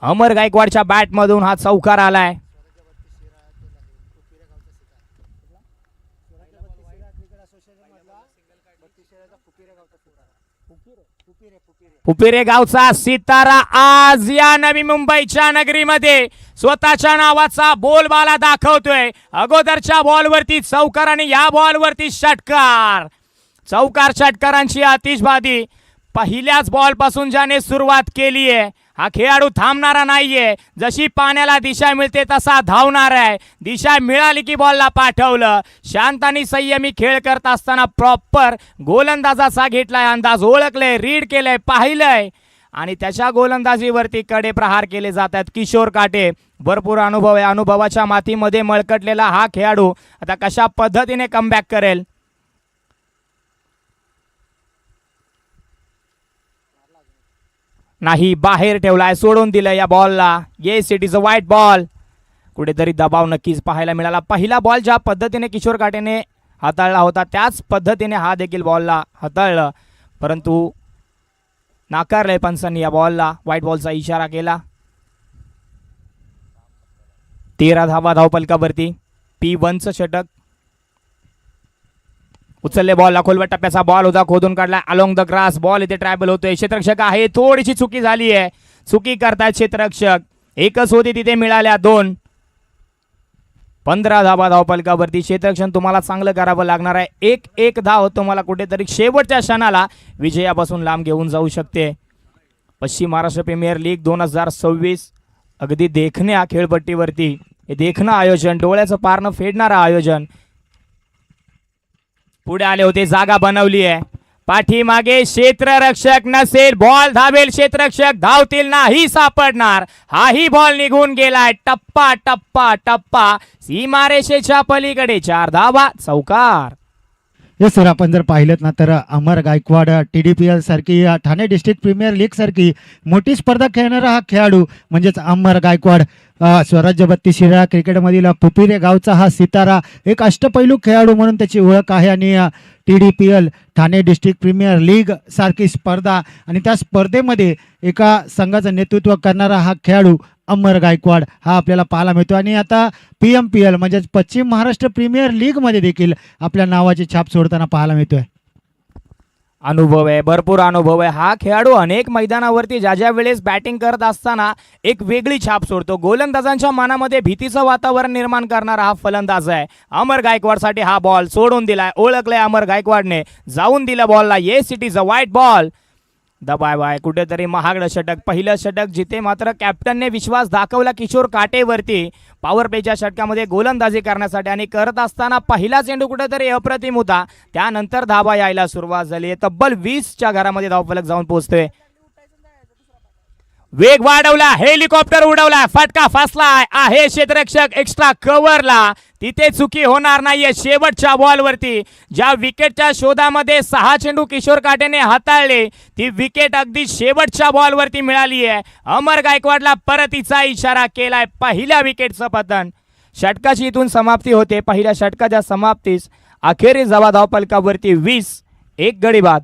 अमर गायकवाडच्या bat मधून हा चौकार आलाय. पुपिरे गावचा सितारा आज या नवी मुंबईच्या नगरीमध्ये स्वतःच्या नावाचा बोलबाला दाखवतोय. अगोदरच्या बॉलवरती चौकार आणि या बॉलवरती षटकार. चौकार षटकारांची आतिषबाजी पहिल्याच बॉल पासून ज्याने सुरुवात केली आहे हा खेळाडू थांबणारा नाहीये. जशी पाण्याला दिशा मिळते तसा धावणार आहे. दिशा मिळाली की बॉलला पाठवलं. शांत आणि संयमी खेळ करत असताना प्रॉपर गोलंदाजाचा घेतलाय अंदाज, ओळखले, रीड केलंय, पाहिलंय आणि त्याच्या गोलंदाजीवरती कडे प्रहार केले जात आहेत. किशोर काटे भरपूर अनुभव आहे. अनुभवाच्या मातीमध्ये मळकटलेला हा खेळाडू आता कशा पद्धतीने कमबॅक करेल. नाही, बाहेर ठेवलाय, सोडून दिलं या बॉलला. Yes, it is a white ball. कुठेतरी दबाव नक्कीच पाहायला मिळाला. पहिला बॉल ज्या पद्धतीने किशोर काटेने हाताळला होता त्याच पद्धतीने हा देखील बॉलला हाताळलं, परंतु नाकारलंय पंचांनी या बॉलला. व्हाईट बॉलचा इशारा केला. 13 धावा धावपलकावरती. P1चं षटक. उचलले बॉलला, खोलवर टप्प्याचा बॉल होता, खोदून काढला अलोंग द ग्रास. बॉल इथे ट्रॅव्हल होतोय. क्षेत्ररक्षक आहे, थोडीशी चुकी झाली आहे. चुकी करतायत क्षेत्ररक्षक. एकच होती तिथे मिळाल्या 2. 15 धावा धावपलकावरती. क्षेत्ररक्षण तुम्हाला चांगलं करावं लागणार आहे. एक धाव तुम्हाला कुठेतरी शेवटच्या क्षणाला विजयापासून लांब घेऊन जाऊ शकते. पश्चिम महाराष्ट्र प्रीमियर लीग 2026 अगदी देखण्या खेळपट्टीवरती हे देखणं आयोजन, डोळ्याचं पारणं फेडणारं आयोजन. पुढे आले होते, जागा बनवली आहे. पाठीमागे क्षेत्ररक्षक नसेल, बॉल धावेल, क्षेत्ररक्षक धावतील, नाही सापडणार. हाही बॉल निघून गेलाय. टप्पा टप्पा टप्पा सीमारेषेच्या पलीकडे 4 धावा, चौकार. येस सर, आपण जर पाहिलं ना तर अमर गायकवाड TDPL सारखी ठाणे डिस्ट्रिक्ट प्रीमियर लीग सारखी मोठी स्पर्धा खेळणारा हा खेळाडू म्हणजेच अमर गायकवाड स्वराज्य 32 शिराळा क्रिकेटमधील पुपिरे गावचा हा सितारा, एक अष्टपैलू खेळाडू म्हणून त्याची ओळख आहे. आणि TDPL Thane district premier league सारखी स्पर्धा आणि त्या स्पर्धेमध्ये एका संघाचं नेतृत्व करणारा हा खेळाडू अमर गायकवाड हा आपल्याला पाहायला मिळतो. आणि आता PMPL म्हणजेच पश्चिम महाराष्ट्र प्रीमियर लीगमध्ये देखील आपल्या नावाची छाप सोडताना पाहायला मिळतोय. अनुभव आहे, भरपूर अनुभव आहे. हा खेळाडू अनेक मैदानावरती ज्या वेळेस बॅटिंग करत असताना एक वेगळी छाप सोडतो. गोलंदाजांच्या मनामध्ये भीतीचं वातावरण निर्माण करणारा हा फलंदाज आहे. अमर गायकवाडसाठी हा बॉल सोडून दिलाय, ओळखलंय अमर गायकवाडने, जाऊन दिला बॉलला. Yes, it is a white ball. दबाय कुठेतरी महागडं षटक. पहिलं षटक जिथे मात्र कॅप्टनने विश्वास दाखवला किशोर काटेवरती पॉवर प्लेच्या षटकामध्ये गोलंदाजी करण्यासाठी, आणि करत असताना पहिला चेंडू कुठेतरी अप्रतिम होता. त्यानंतर धाबा यायला सुरुवात झाली. तब्बल 20च्या घरामध्ये धावफलक जाऊन पोहोचतोय. वेग वाढवला, हेलिकॉप्टर उडवला, फटका फासला आहे. क्षेत्ररक्षक एक्स्ट्रा कव्हरला, तिथे चुकी होणार नाहीये. शेवटच्या बॉलवरती ज्या विकेटच्या शोधामध्ये 6 चेंडू किशोर काटेने हाताळले, ती विकेट अगदी शेवटच्या बॉलवरती मिळाली आहे. अमर गायकवाडला परतीचा इशारा केलाय. पहिल्या विकेटचं पतन. षटकाची इथून समाप्ती होते. पहिल्या षटकाच्या समाप्तीस अखेरीस धावा धावपलकावरती 20. एक गडी बाद.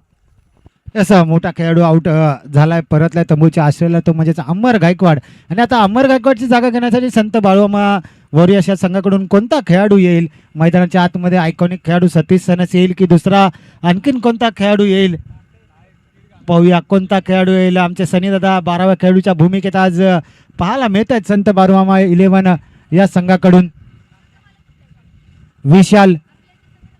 असा मोठा खेळाडू आउट झालाय, परतलाय तंबूच्या आश्रयाला, तो म्हणजेच अमर गायकवाड. आणि आता अमर गायकवाडची जागा घेण्यासाठी संत बाळूमामा वॉरियर्स या संघाकडून कोणता खेळाडू येईल मैदानाच्या आतमध्ये? आयकॉनिक खेळाडू सतीश सनस येईल की दुसरा आणखीन कोणता खेळाडू येईल? पाहूया कोणता खेळाडू येईल. आमचे सनी दादा 12व्या खेळाडूच्या भूमिकेत आज पाहायला मिळत आहेत संत बाळूमामा 11 या संघाकडून. विशाल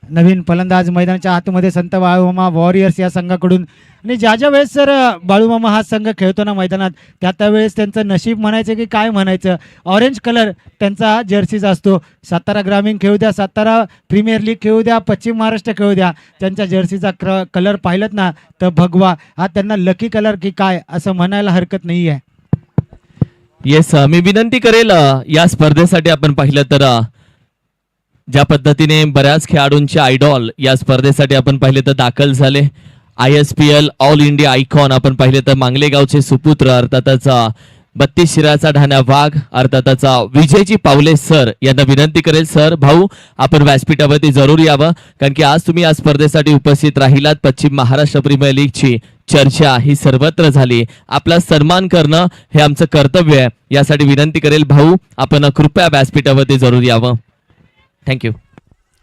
नवीन फलंदाज मैदानाच्या आतमध्ये संत बाळूमामा वॉरियर्स या संघाकडून. आणि ज्या वेळेस सर बाळूमामा हा संघ खेळतो ना मैदानात, त्यावेळेस त्यांचं नशीब म्हणायचं की काय म्हणायचं, ऑरेंज कलर त्यांचा जर्सीचा असतो. सातारा ग्रामीण खेळू द्या, सातारा प्रीमियर लीग खेळू द्या, पश्चिम महाराष्ट्र खेळू द्या, त्यांच्या जर्सीचा कलर पाहिलंत ना तर भगवा हा त्यांना लकी कलर की काय असं म्हणायला हरकत नाही आहे. येस, मी विनंती करेल या स्पर्धेसाठी आपण पाहिलं तर ज्या पद्धतीने बऱ्याच खेळाडूंचे आयडॉल या स्पर्धेसाठी आपण पाहिले तर दाखल झाले. ISPL ऑल इंडिया आयकॉन आपण पाहिले तर मांगलेगावचे सुपुत्र अर्थातच 32 शिराचा ढाण्या वाघ अर्थातच विजयची पावले सर यांना विनंती करेल. सर भाऊ आपण व्यासपीठावरती जरूर यावं, कारण की आज तुम्ही या स्पर्धेसाठी उपस्थित राहिलात. पश्चिम महाराष्ट्र प्रीमियर लीगची चर्चा ही सर्वत्र झाली. आपला सन्मान करणं हे आमचं कर्तव्य आहे. यासाठी विनंती करेल भाऊ आपण कृपया व्यासपीठावरती जरूर यावं. थँक्यू.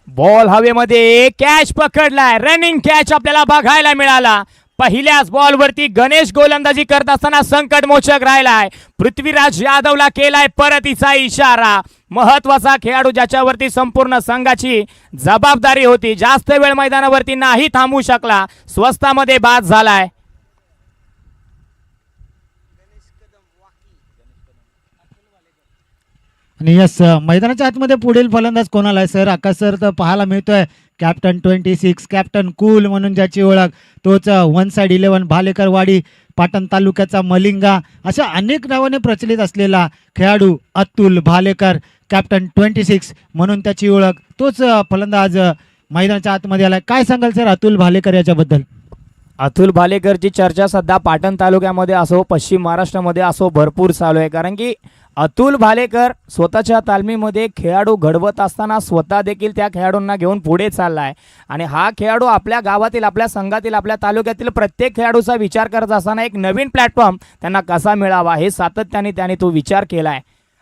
बॉल हवेमध्ये कॅच पकडलाय. रनिंग कॅच आपल्याला बघायला मिळाला. पहिल्याच बॉलवरती गणेश गोलंदाजी करत असताना संकटमोचक राहिलाय. पृथ्वीराज यादवला केलाय परतीचा इशारा. महत्वाचा खेळाडू ज्याच्यावरती संपूर्ण संघाची जबाबदारी होती, जास्त वेळ मैदानावरती नाही थांबू शकला, स्वस्तामध्ये बाद झालाय. आणि यस मैदानाच्या आतमध्ये पुढील फलंदाज कोणाला आहे सर? आकाश सर तर पाहायला मिळतोय कॅप्टन 26 कॅप्टन कूल म्हणून ज्याची ओळख, तोच 1 साइड 11 भालेकरवाडी पाटण तालुक्याचा मलिंगा अशा अनेक नावाने प्रचलित असलेला खेळाडू अतुल भालेकर कॅप्टन 26 म्हणून त्याची ओळख, तोच फलंदाज मैदानाच्या आतमध्ये आलाय. काय सांगाल सर अतुल भालेकर याच्याबद्दल? अतुल भालेकरची चर्चा सध्या पाटण तालुक्यामध्ये असो पश्चिम महाराष्ट्रामध्ये असो भरपूर चालू आहे. कारण की अतुल भालेकर स्वतःच्या तालमीमध्ये खेळाडू घडवत असताना स्वतः देखील त्या खेळाडूंना घेऊन पुढे चाललाय. आणि हा खेळाडू आपल्या गावातील, आपल्या संघातील, आपल्या तालुक्यातील प्रत्येक खेळाडूचा विचार करत असताना एक नवीन प्लॅटफॉर्म त्यांना कसा मिळावा हे सातत्याने त्याने तो विचार केलाय.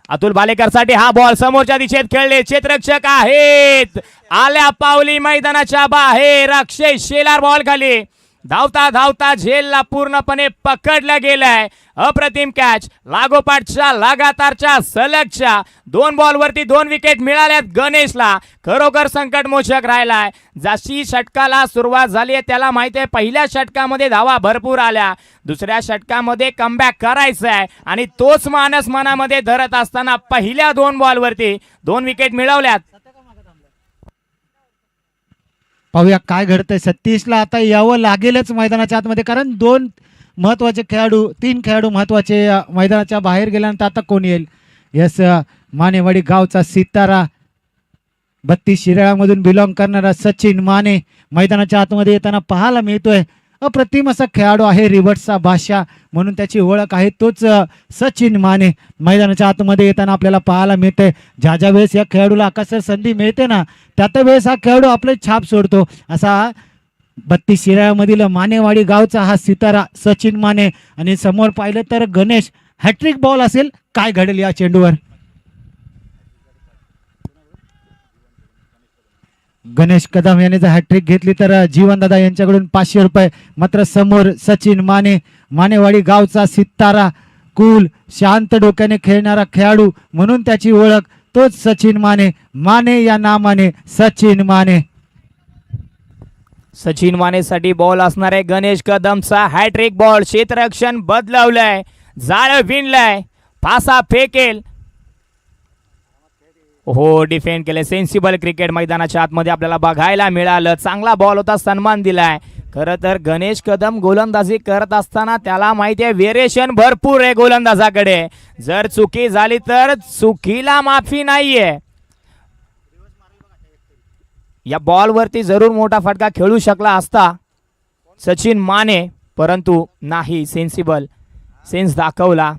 अतुल भालेकरसाठी हा बॉल समोरच्या दिशेत खेळले, क्षेत्ररक्षक आहेत, आल्या पावली मैदानाच्या बाहेर. अक्षय शेलार बॉल खाली, धावता धावता झेलला पूर्णपणे पकडला गेलाय. अप्रतिम कॅच, लागोपाठच्या लगातारच्या सलगच्या 2 बॉलवरती 2 विकेट मिळाल्यात गणेशला. खरोखर संकटमोचक राहिलाय. जशी षटकाला सुरुवात झाली आहे त्याला माहिती आहे पहिल्या षटकामध्ये धावा भरपूर आल्या, दुसऱ्या षटकामध्ये कमबॅक करायचं आहे आणि तोच मानस मनामध्ये धरत असताना पहिल्या 2 बॉलवरती 2 विकेट मिळवल्यात. पाहूया काय घडतंय. 36ला आता यावं लागेलच मैदानाच्या आतमध्ये, कारण 2 महत्वाचे खेळाडू, 3 खेळाडू महत्वाचे मैदानाच्या बाहेर गेल्यानंतर आता कोण येईल? यस मानेवाडी गावचा सितारा, 32 शिराळामधून बिलॉंग करणारा सचिन माने मैदानाच्या आतमध्ये येताना पाहायला मिळतोय. अप्रतिम असा खेळाडू आहे, रिव्हर्सचा बादशाह म्हणून त्याची ओळख आहे, तोच सचिन माने मैदानाच्या आतमध्ये येताना आपल्याला पाहायला मिळते. ज्या ज्या वेळेस या खेळाडूला आकाश संधी मिळते ना, त्या वेळेस हा खेळाडू आपले छाप सोडतो. असा 32 शिराळामधील मानेवाडी गावचा हा सितारा सचिन माने. आणि समोर पाहिलं तर गणेश, हॅट्रिक बॉल असेल, काय घडेल या चेंडूवर? गणेश कदम याने जर हॅट्रिक घेतली तर जीवनदादा यांच्याकडून 500 रुपये. मात्र समोर सचिन माने, मानेवाडी गावचा सितारा, कूल शांत डोक्याने खेळणारा खेळाडू म्हणून त्याची ओळख, तोच सचिन माने. माने या नामाने सचिन माने. सचिन मानेसाठी बॉल असणार आहे गणेश कदमचा हॅट्रिक बॉल. क्षेत्ररक्षण बदलवलंय, जाळ विणलंय, फासा फेकेल. हो, डिफेंड केले. सेन्सिबल क्रिकेट मैदानाच्या आतमध्ये आपल्याला बघायला मिळालं. चांगला बॉल होता, सन्मान दिलाय. खरं तर गणेश कदम गोलंदाजी करत असताना त्याला माहिती आहे व्हेरिएशन भरपूर आहे गोलंदाजाकडे. जर चुकी झाली तर चुकीला माफी नाहीये. या बॉलवरती जरूर मोठा फटका खेळू शकला असता सचिन माने, परंतु नाही, सेन्सिबल सेन्स दाखवला.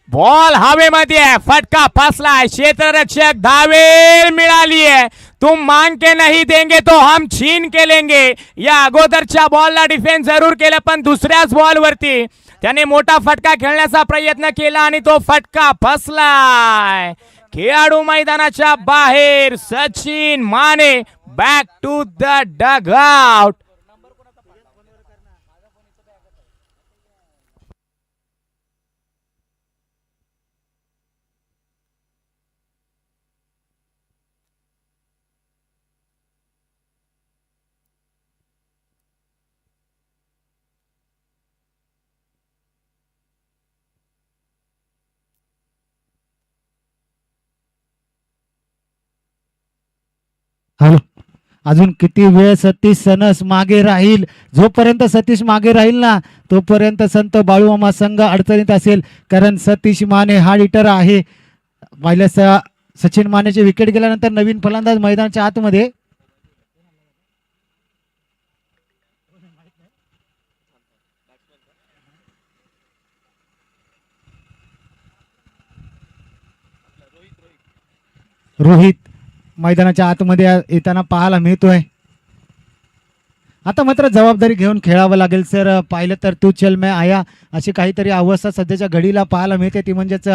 बॉल हवेमध्ये, फटका फसला. क्षेत्ररक्षक धावेल मिळाली आहे. तुम मांग के नहीं देंगे तो हम छीन के लेंगे. या अगोदरच्या बॉलला डिफेन्स जरूर केलं, पण दुसऱ्याच बॉलवरती त्याने मोठा फटका खेळण्याचा प्रयत्न केला आणि तो फटका फसलाय. खेळाडू मैदानाच्या बाहेर. Sachin Mane back to the dugout. Hello, अजून किती वेळ सतीश सनस मागे राहील? जोपर्यंत सतीश मागे राहील ना तोपर्यंत संत बाळूमामा संघ अडचणीत असेल, कारण सतीश माने हा हिटर आहे. पहिल्या सचिन मानेची विकेट गेल्यानंतर नवीन फलंदाज मैदानाच्या आतमध्ये. रोहित मैदानाच्या आतमध्ये येताना पाहायला मिळतोय. आता मात्र जबाबदारी घेऊन खेळावं लागेल सर. पाहिलं तर तू चल मैं आया अशी काहीतरी अवस्था सध्याच्या घडीला पाहायला मिळते, ती म्हणजेच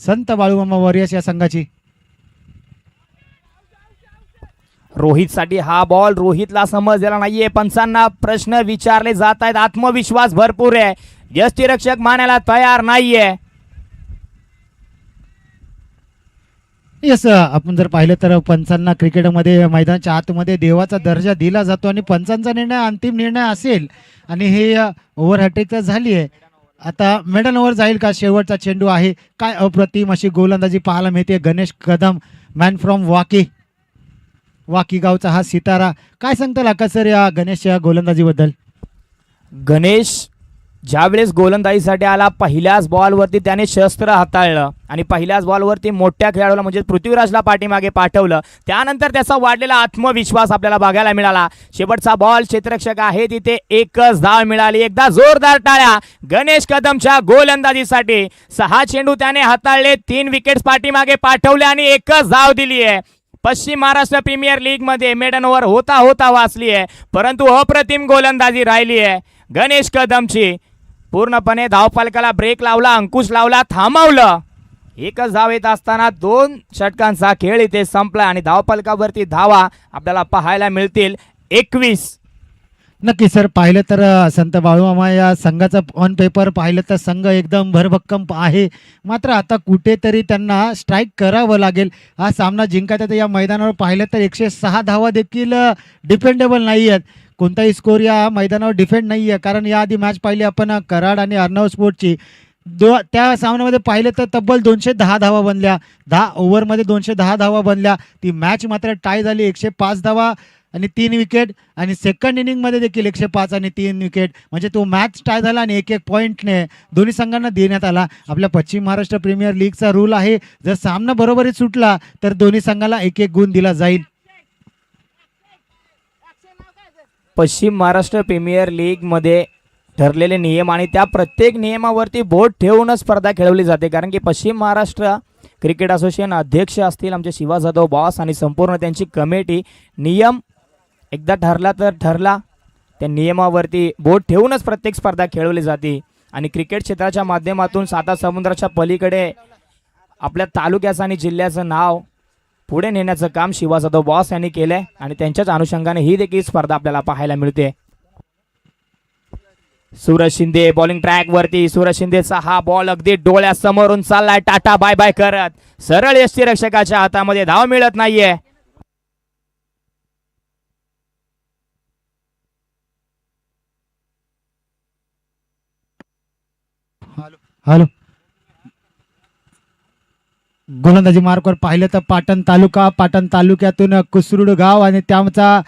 संत बाळूमामा वॉरियर्स या संघाची. रोहितसाठी हा बॉल रोहितला समजलेला नाहीये. पंचांना प्रश्न विचारले जात आहेत. आत्मविश्वास भरपूर आहे. यष्टीरक्षक मानायला तयार नाहीये. येस, आपण जर पाहिलं तर पंचांना क्रिकेटमध्ये मैदानाच्या आतमध्ये देवाचा दर्जा दिला जातो आणि पंचांचा निर्णय अंतिम निर्णय असेल आणि हे ओव्हर हॅट्रिक तर झाली आहे. आता मेडन ओव्हर जाईल का? शेवटचा चेंडू आहे. काय अप्रतिम अशी गोलंदाजी पाहायला मिळते. गणेश कदम मॅन फ्रॉम वाकी गावचा हा सितारा. काय सांगताल आकाश सर या गणेशच्या गोलंदाजीबद्दल? गणेश ज्यावेळेस गोलंदाजीसाठी आला पहिल्याच बॉलवरती त्याने शस्त्र हाताळलं आणि पहिल्याच बॉलवरती मोठ्या खेळाडूला म्हणजे पृथ्वीराजला पाठीमागे पाठवलं. त्यानंतर त्याचा वाढलेला आत्मविश्वास आपल्याला बघायला मिळाला. शेवटचा बॉल क्षेत्ररक्षक आहे तिथे एकच धाव मिळाली. एकदा जोरदार टाळ्या गणेश कदमच्या गोलंदाजीसाठी. 6 चेंडू त्याने हाताळले, 3 विकेट्स पाठीमागे पाठवले आणि एकच धाव दिली आहे. पश्चिम महाराष्ट्र प्रीमियर लीग मध्ये मेडन ओव्हर होता होता वाचली आहे, परंतु अप्रतिम गोलंदाजी राहिली आहे गणेश कदमची. पूर्णपणे धावफलकाला ब्रेक लावला, अंकुश लावला, थांबवलं. एकच धाव येत असताना 2 षटकांचा खेळ इथे संपला आणि धावफलकावरती धावा आपल्याला पाहायला मिळतील 21. नक्की सर. पाहिलं तर संत बाळूमामा या संघाचं ऑन पेपर पाहिलं तर संघ एकदम भरभक्कम आहे. मात्र आता कुठेतरी त्यांना स्ट्राईक करावं लागेल. हा सामना जिंकायचा तर या मैदानावर पाहिलं तर 106 धावा देखील डिपेंडेबल नाही आहेत. कोणताही स्कोर या मैदानावर डिफेंड नाही आहे. कारण याआधी मॅच पाहिली आपण कराड आणि अर्णव स्पोर्टची. त्या सामन्यामध्ये पाहिलं तर तब्बल 210 धावा बनल्या. 10 ओव्हरमध्ये 210 धावा बनल्या. ती मॅच मात्र टाय झाली. 105 धावा आणि 3 विकेट आणि सेकंड इनिंगमध्ये देखील 105 आणि 3 विकेट. म्हणजे तो मॅच टाय झाला आणि 1-1 पॉईंटने दोन्ही संघांना देण्यात आला. आपल्या पश्चिम महाराष्ट्र प्रीमियर लीगचा रूल आहे, जर सामना बरोबरीत सुटला तर दोन्ही संघाला 1-1 गुण दिला जाईल. पश्चिम महाराष्ट्र प्रीमियर लीग मध्ये ठरलेले नियम आणि त्या प्रत्येक नियमावरती बोट ठेवूनच स्पर्धा खेळवली जाते. कारण की पश्चिम महाराष्ट्र क्रिकेट असोसिएशन अध्यक्ष असतील आमचे शिवा जाधव बॉस आणि संपूर्ण त्यांची कमिटी. नियम एकदा ठरला तर ठरला, त्या नियमावरती बोट ठेवूनच प्रत्येक स्पर्धा खेळवली जाते. आणि क्रिकेट क्षेत्राच्या माध्यमातून 7 समुद्राच्या पलीकडे आपल्या तालुक्याचं आणि जिल्ह्याचं नाव पुढे नेण्याचं काम शिवा जाधव बॉस यांनी केलंय आणि त्यांच्याच अनुषंगाने ही देखील स्पर्धा आपल्याला पाहायला मिळते. सूरज शिंदे बॉलिंग ट्रॅक वरती. सूरज शिंदेचा हा बॉल अगदी डोळ्यासमोरून चाललाय. टाटा बाय बाय करत सरळ यष्टीरक्षकाच्या हातामध्ये धाव मिळत नाहीये. हॅलो. गोलंदाजी मार्कवर पाहिलं तर पाटण तालुक्यातून कुसरुड गाव आणि त्याचा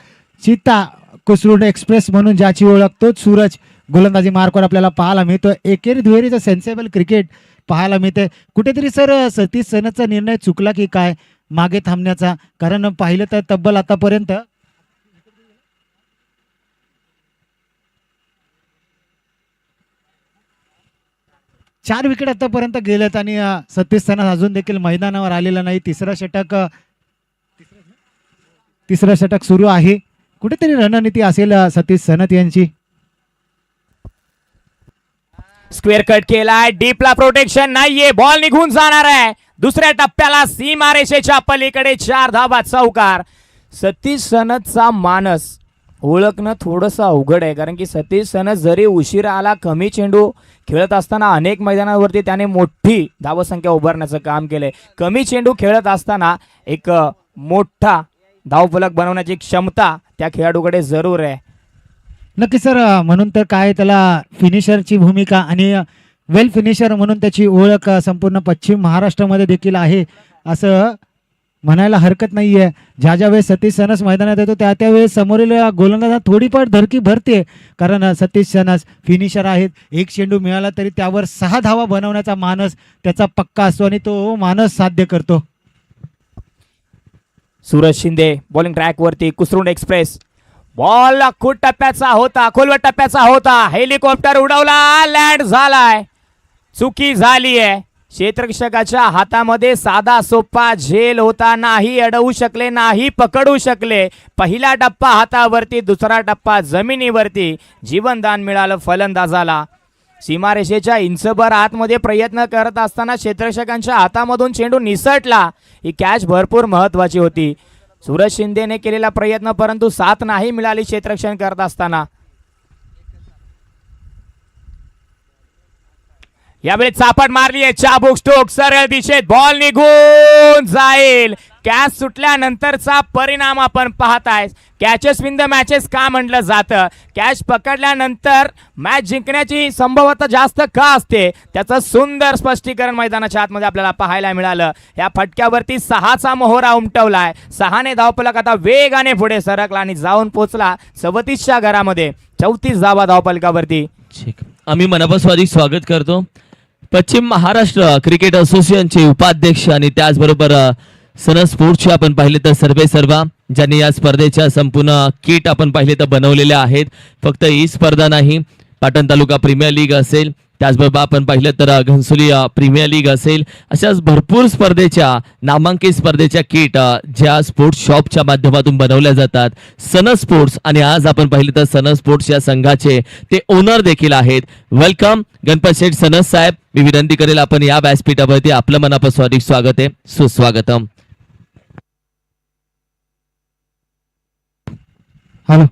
सीता कुसरुड एक्सप्रेस म्हणून ज्याची ओळख तोच सूरज गोलंदाजी मार्कवर आपल्याला पाहायला मिळतो. एकेरी दुहेरीचं सेन्सेबल क्रिकेट पाहायला मिळते. कुठेतरी सर सतीश सनचा निर्णय चुकला की काय मागे थांबण्याचा? कारण पाहिलं तर तब्बल आतापर्यंत 4 विकेट आतापर्यंत गेलेत आणि सतीश सनस अजून देखील मैदानावर आलेला नाही. तिसरं षटक सुरू आहे. कुठेतरी रणनीती असेल सतीश सनत यांची. स्क्वेअर कट केलाय. डीपला प्रोटेक्शन नाहीये. बॉल निघून जाणार आहे. दुसऱ्या टप्प्याला सीमारेषेच्या पलीकडे 4 धावा चौकार. सतीश सनतचा मानस ओळखणं थोडंसं अवघड आहे. कारण की सतीश सनस जरी उशिरा आला, कमी चेंडू खेळत असताना अनेक मैदानावरती त्याने मोठी धावसंख्या उभारण्याचं काम केलंय. कमी चेंडू खेळत असताना एक मोठा धावफलक बनवण्याची क्षमता त्या खेळाडूकडे जरूर आहे. नक्की सर. म्हणून तर काय त्याला फिनिशरची भूमिका आणि वेल फिनिशर म्हणून त्याची ओळख संपूर्ण पश्चिम महाराष्ट्रामध्ये देखील आहे असं म्हणायला हरकत नाहीये. ज्या वेळेस सतीश सनस मैदानात येतो त्यावेळेस समोरील गोलंदाजांना थोडीफार धरकी भरते. कारण सतीश सनस फिनिशर आहेत. 1 चेंडू मिळाला तरी त्यावर 6 धावा बनवण्याचा मानस त्याचा पक्का असतो आणि तो मानस साध्य करतो. सूरज शिंदे बॉलिंग ट्रॅक वरती. कुसरुंड एक्सप्रेस बॉल खोल टप्प्याचा होता. हेलिकॉप्टर उडवला, लँड झालाय. चुकी झाली आहे. क्षेत्ररक्षकाच्या हातामध्ये साधा सोपा झेल होता, नाही अडवू शकले, नाही पकडू शकले. पहिला टप्पा हातावरती, दुसरा टप्पा जमिनीवरती. जीवनदान मिळालं फलंदाजाला. सीमारेषेच्या इंचभर आतमध्ये प्रयत्न करत असताना क्षेत्ररक्षकांच्या हातामधून चेंडू निसटला. ही कॅच भरपूर महत्वाची होती. सूरज शिंदेने केलेला प्रयत्न, परंतु साथ नाही मिळाली क्षेत्ररक्षण करत असताना. यावेळी चापट मारली आहे, चाबूक स्टोक सरळ दिशेत, बॉल निघून जाईल. कॅच सुटल्यानंतरचा परिणाम आपण पाहताय. कॅचेस विन द मॅचेस का म्हटलं जातं? कॅच पकडल्यानंतर मॅच जिंकण्याची संभवता जास्त का असते, त्याचं सुंदर स्पष्टीकरण मैदानाच्या आतमध्ये आपल्याला पाहायला मिळालं. या फटक्यावरती 6चा मोहरा उमटवलाय. 6ने धावफलक आता वेगाने पुढे सरकला आणि जाऊन पोहोचला 34च्या घरामध्ये. 34 धावा धावफलकावरती. आम्ही मनापासून स्वागत करतो पश्चिम महाराष्ट्र क्रिकेट असोसिएशनचे उपाध्यक्ष आणि त्याचबरोबर सन स्पोर्ट्सचे आपण पाहिले तर सर्वेसर्वा, ज्यांनी या स्पर्धेच्या संपूर्ण किट आपण पाहिले तर बनवलेले आहेत. फक्त ही स्पर्धा नाही, पाटण तालुका प्रीमियर लीग असेल, त्याचबरोबर आपण पाहिलं तर घनसोली प्रीमियर लीग असेल, अशाच भरपूर स्पर्धेच्या नामांकित स्पर्धेच्या किट ज्या स्पोर्ट्स शॉपच्या माध्यमातून बनवल्या जातात. सन स्पोर्ट्स, आणि आज आपण पाहिलं तर सन स्पोर्ट्स या संघाचे ते ओनर देखील आहेत. वेलकम गणपत शेठ सनस साहेब. मी विनंती करेल आपण या व्यासपीठावरती आपलं मनापासून अधिक स्वागत आहे, सुस्वागतम. हॅलो.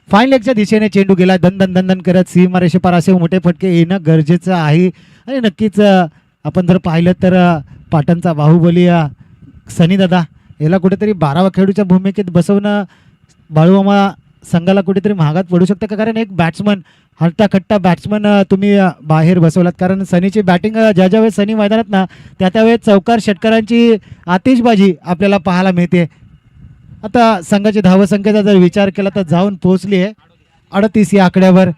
फाईन लेगच्या दिशेने चेंडू गेला, दन दन करत सीमारेषेपार असे मोठे फटके येणं गरजेचं आहे. आणि नक्कीच आपण जर पाहिलं तर पाटणचा बाहुबली सनी दादा याला कुठेतरी 12वा खेळूच्या भूमिकेत बसवणं बाळूमामा संघाला कुठेतरी महागात पडू शकतं का? कारण एक बॅट्समन, हट्टा बॅट्समन तुम्ही बाहेर बसवलात. कारण सनीची बॅटिंग ज्या वेळेस सनी मैदानात ना त्यावेळेस चौकार षटकारांची आतिषबाजी आपल्याला पाहायला मिळते. आता संघाची धावसंख्येचा जर विचार केला तर जाऊन पोहोचली आहे 38 या आकड्यावर.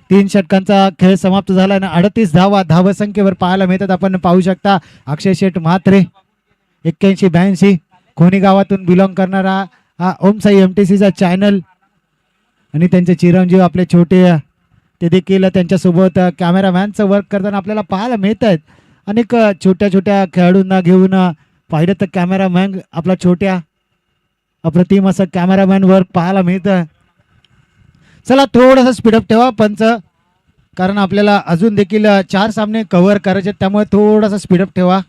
3 षटकांचा खेळ समाप्त झाला आणि 38 धावा धावसंख्येवर पाहायला मिळतात. आपण पाहू शकता अक्षय शेठ म्हात्रे 81-82 खोनी गावातून बिलॉंग करणारा हा ओमसाई MTCचा चॅनल, आणि त्यांचे चिरंजीव आपले छोटे ते देखील त्यांच्यासोबत कॅमेरामॅनचं वर्क करताना आपल्याला पाहायला मिळत आहेत. अनेक छोट्या खेळाडूंना घेऊन पाहिलं तर कॅमेरामॅन आपला छोट्या अप्रतिम असं कॅमेरामॅन वर्क पाहायला मिळतं. चला थोडंसं स्पीडअप ठेवा पंच, कारण आपल्याला अजून देखील 4 सामने कव्हर करायचे, त्यामुळे थोडासा स्पीडअप ठेवा.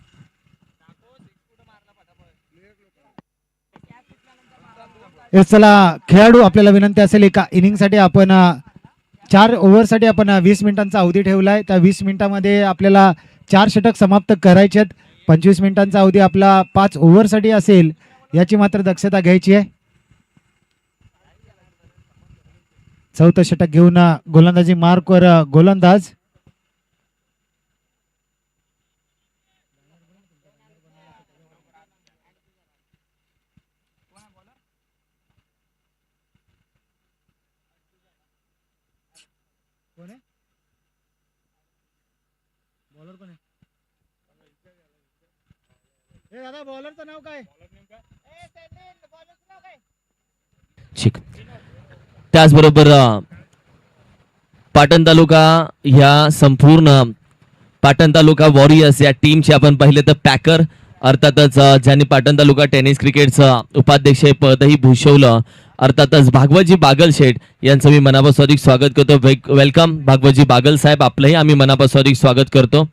चला खेळाडू, आपल्याला विनंती असेल एका इनिंगसाठी आपण 4 ओव्हरसाठी आपण 20 मिनिटांचा अवधी ठेवलाय. त्या 20 मिनिटांमध्ये आपल्याला 4 षटक समाप्त करायचे आहेत. 25 मिनिटांचा अवधी आपला 5 ओव्हरसाठी असेल, याची मात्र दक्षता घ्यायची आहे. 4थं षटक घेऊन गोलंदाजी मार्कवर गोलंदाज. दादा बॉलरचं नाव काय? त्याचबरोबर पाटण तालुका ह्या संपूर्ण पाटण तालुका वॉरियर्स या टीमचे आपण पाहिले तर पॅकर, अर्थातच ज्यांनी पाटण तालुका टेनिस क्रिकेटचं उपाध्यक्ष पदही भूषवलं, अर्थातच भागवतजी बागल शेठ यांचं मी मनापासून अधिक स्वागत करतो. वेलकम भागवतजी बागल साहेब, आपलंही आम्ही मनापासून अधिक स्वागत करतो.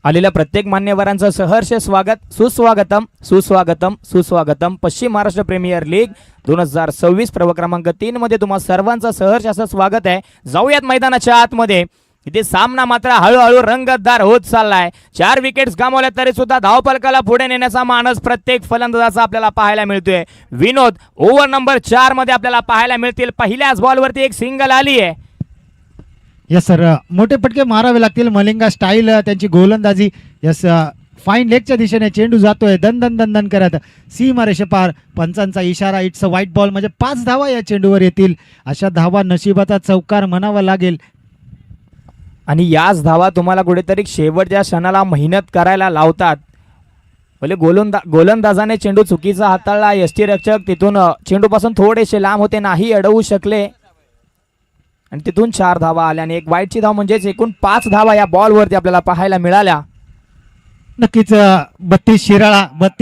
आलेल्या प्रत्येक मान्यवरांचं सहर्ष स्वागत, सुस्वागतम सुस्वागतम सुस्वागतम. पश्चिम महाराष्ट्र प्रीमियर लीग 2026 प्रभाग क्रमांक 3 मध्ये तुम्हा सर्वांचं सहर्ष असं स्वागत आहे. जाऊयात मैदानाच्या आतमध्ये. इथे सामना मात्र हळूहळू रंगतदार होत चाललाय. 4 विकेट्स गमावल्या तरी सुद्धा धावफलकाला पुढे नेण्याचा मानस प्रत्येक फलंदाजाचा आपल्याला पाहायला मिळतोय. विनोद ओव्हर नंबर 4 मध्ये आपल्याला पाहायला मिळतील. पहिल्याच बॉलवरती एक सिंगल आली आहे. यस सर, मोठे फटके मारावे लागतील. मलिंगा स्टाईल त्यांची गोलंदाजी. यस, फाईन लेगच्या दिशेने चेंडू जातोय दन दन दन दन करत सीमारेषेपार. पंचांचा इशारा, इट्स अ व्हाईट बॉल, म्हणजे 5 धावा या चेंडूवर येतील. अशा धावा नशिबाचा चौकार म्हणावा लागेल. आणि याच धावा तुम्हाला कुठेतरी शेवटच्या क्षणाला मेहनत करायला लावतात. म्हणजे गोलंदाजाने चेंडू चुकीचा हाताळला. यष्टीरक्षक तिथून चेंडूपासून थोडेसे लांब होते, नाही अडवू शकले. आणि तिथून 4 धावा आल्या आणि एक वाईटची धाव म्हणजेच एकूण 5 धावा या बॉलवरती आपल्याला पाहायला मिळाल्या. नक्कीच 32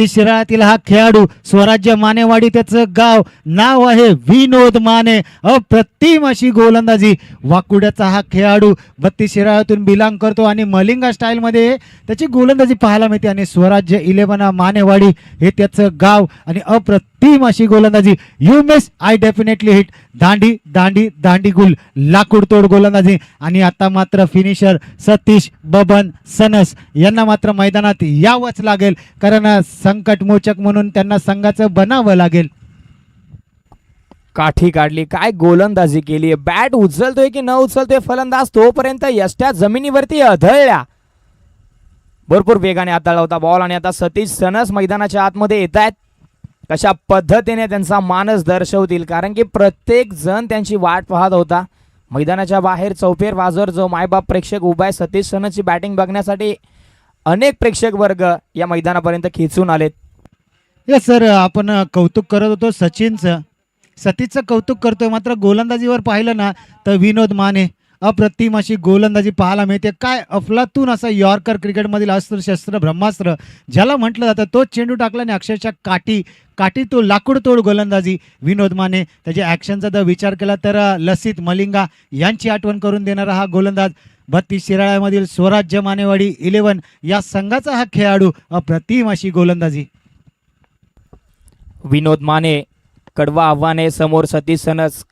शिराळातील हा खेळाडू स्वराज्य मानेवाडी त्याचं गाव नाव आहे विनोद माने. अप्रतिम अशी गोलंदाजी वाकुड्याचा हा खेळाडू 32 शिराळातून बिलॉंग करतो आणि मलिंगा स्टाईलमध्ये त्याची गोलंदाजी पाहायला मिळते आणि स्वराज्य 11 मानेवाडी हे त्याचं गाव आणि अप्रतिम अशी गोलंदाजी. You miss I definitely hit. दांडी दांडी दांडी गुल लाकूड तोड गोलंदाजी आणि आता मात्र फिनिशर सतीश बबन सनस यांना मात्र मैदानात यावंच लागेल कारण संकटमोचक म्हणून त्यांना संघाचं बनावं लागेल. काठी काढली, काय गोलंदाजी केली. बॅट उचलतोय की न उचलतोय फलंदाज तोपर्यंत यष्ट्या जमिनीवरती आदळल्या. भरपूर वेगाने हाताळला होता बॉल आणि आता सतीश सनस मैदानाच्या आतमध्ये येत आहेत. कशा पद्धतीने त्यांचा मानस दर्शवतील कारण की प्रत्येक जण त्यांची वाट पाहत होता. मैदानाच्या बाहेर चौफेर बाजूवर जो मायबाप प्रेक्षक उभा आहे सतीश सनसची बॅटिंग बघण्यासाठी अनेक प्रेक्षक वर्ग या मैदानापर्यंत खेचून आलेत. येस सर, आपण कौतुक करत होतो सतीशचं कौतुक करतोय मात्र गोलंदाजीवर पाहिलं ना तर विनोद माने अप्रतिम अशी गोलंदाजी पाहायला मिळते. काय अफलातून असं यॉर्कर क्रिकेटमधील अस्त्र शस्त्र ब्रह्मास्त्र ज्याला म्हटलं जातं तो चेंडू टाकला आणि अक्षरशः काठी तो लाकूड तोड गोलंदाजी विनोद माने. त्याच्या ॲक्शनचा जर विचार केला तर लसित मलिंगा यांची आठवण करून देणारा हा गोलंदाज. 32 शिराळ्यामधील स्वराज्य मानेवाडी 11 या संघाचा हा खेळाडू. अप्रतिम अशी गोलंदाजी. विनोद माने कडवा आव्हाने समोर सतीश सनस.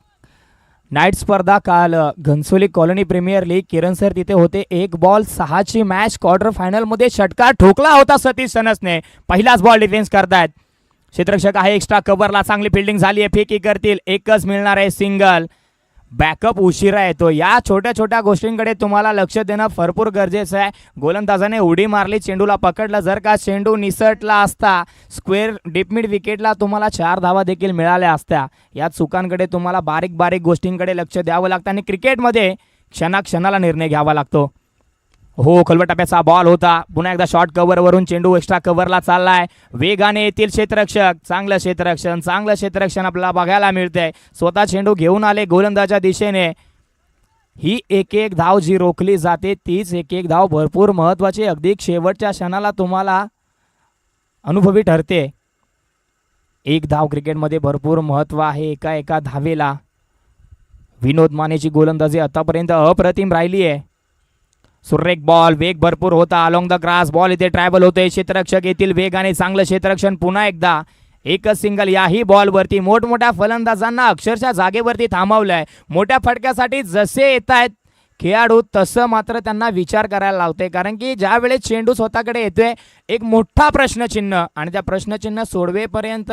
नाईट स्पर्धा काल घनसोली कॉलनी प्रीमियर लीग किरण सर तिथे होते. 1 बॉल 6ची मॅच क्वार्टर फायनल मध्ये षटकार ठोकला होता सतीश सनसने. पहिलाच बॉल डिफेन्स करतायत. क्षेत्ररक्षक आहे एक्स्ट्रा कव्हरला, चांगली फिल्डिंग झाली आहे. फेकी करतील, एकच मिळणार आहे सिंगल. बॅकअप उशिरा येतो. या छोट्या छोट्या गोष्टींकडे तुम्हाला लक्ष देणं भरपूर गरजेचं आहे. गोलंदाजाने उडी मारली, चेंडूला पकडलं. जर का चेंडू निसटला असता स्क्वेअर डीप मिड विकेटला तुम्हाला 4 धावा देखील मिळाल्या असत्या. या चुकांकडे तुम्हाला बारीक बारीक गोष्टींकडे लक्ष द्यावं लागतं आणि क्रिकेटमध्ये क्षणाक्षणाला निर्णय घ्यावा लागतो. हो, खोलवट टप्प्याचा बॉल होता. पुन्हा एकदा शॉर्ट कव्हरवरून चेंडू एक्स्ट्रा कव्हरला चाललाय. वेगाने येतील क्षेत्ररक्षक. चांगलं क्षेत्ररक्षण आपल्याला बघायला मिळतंय. स्वतः चेंडू घेऊन आले गोलंदाजाच्या दिशेने. ही एक धाव जी रोखली जाते तीच एक धाव भरपूर महत्वाची, अगदी शेवटच्या क्षणाला तुम्हाला अनुभवी ठरते. 1 धाव क्रिकेटमध्ये भरपूर महत्व आहे. एका धावेला. विनोद मानेची गोलंदाजी आतापर्यंत अप्रतिम राहिली आहे. सुरेख बॉल, वेग भरपूर होता. अलॉंग द ग्रास बॉल इथे ट्रॅव्हल होतोय. क्षेत्ररक्षक येतील वेगाने. चांगलं क्षेत्ररक्षण. पुन्हा एकदा एकच सिंगल. याही बॉलवरती मोठमोठ्या फलंदाजांना अक्षरशः जागेवरती थांबवलंय. मोठ्या फटक्यासाठी जसे येत आहेत खेळाडू तसं मात्र त्यांना विचार करायला लावते कारण की ज्या वेळेस चेंडू स्वतःकडे येतोय एक मोठा प्रश्नचिन्ह आणि त्या प्रश्नचिन्ह सोडवेपर्यंत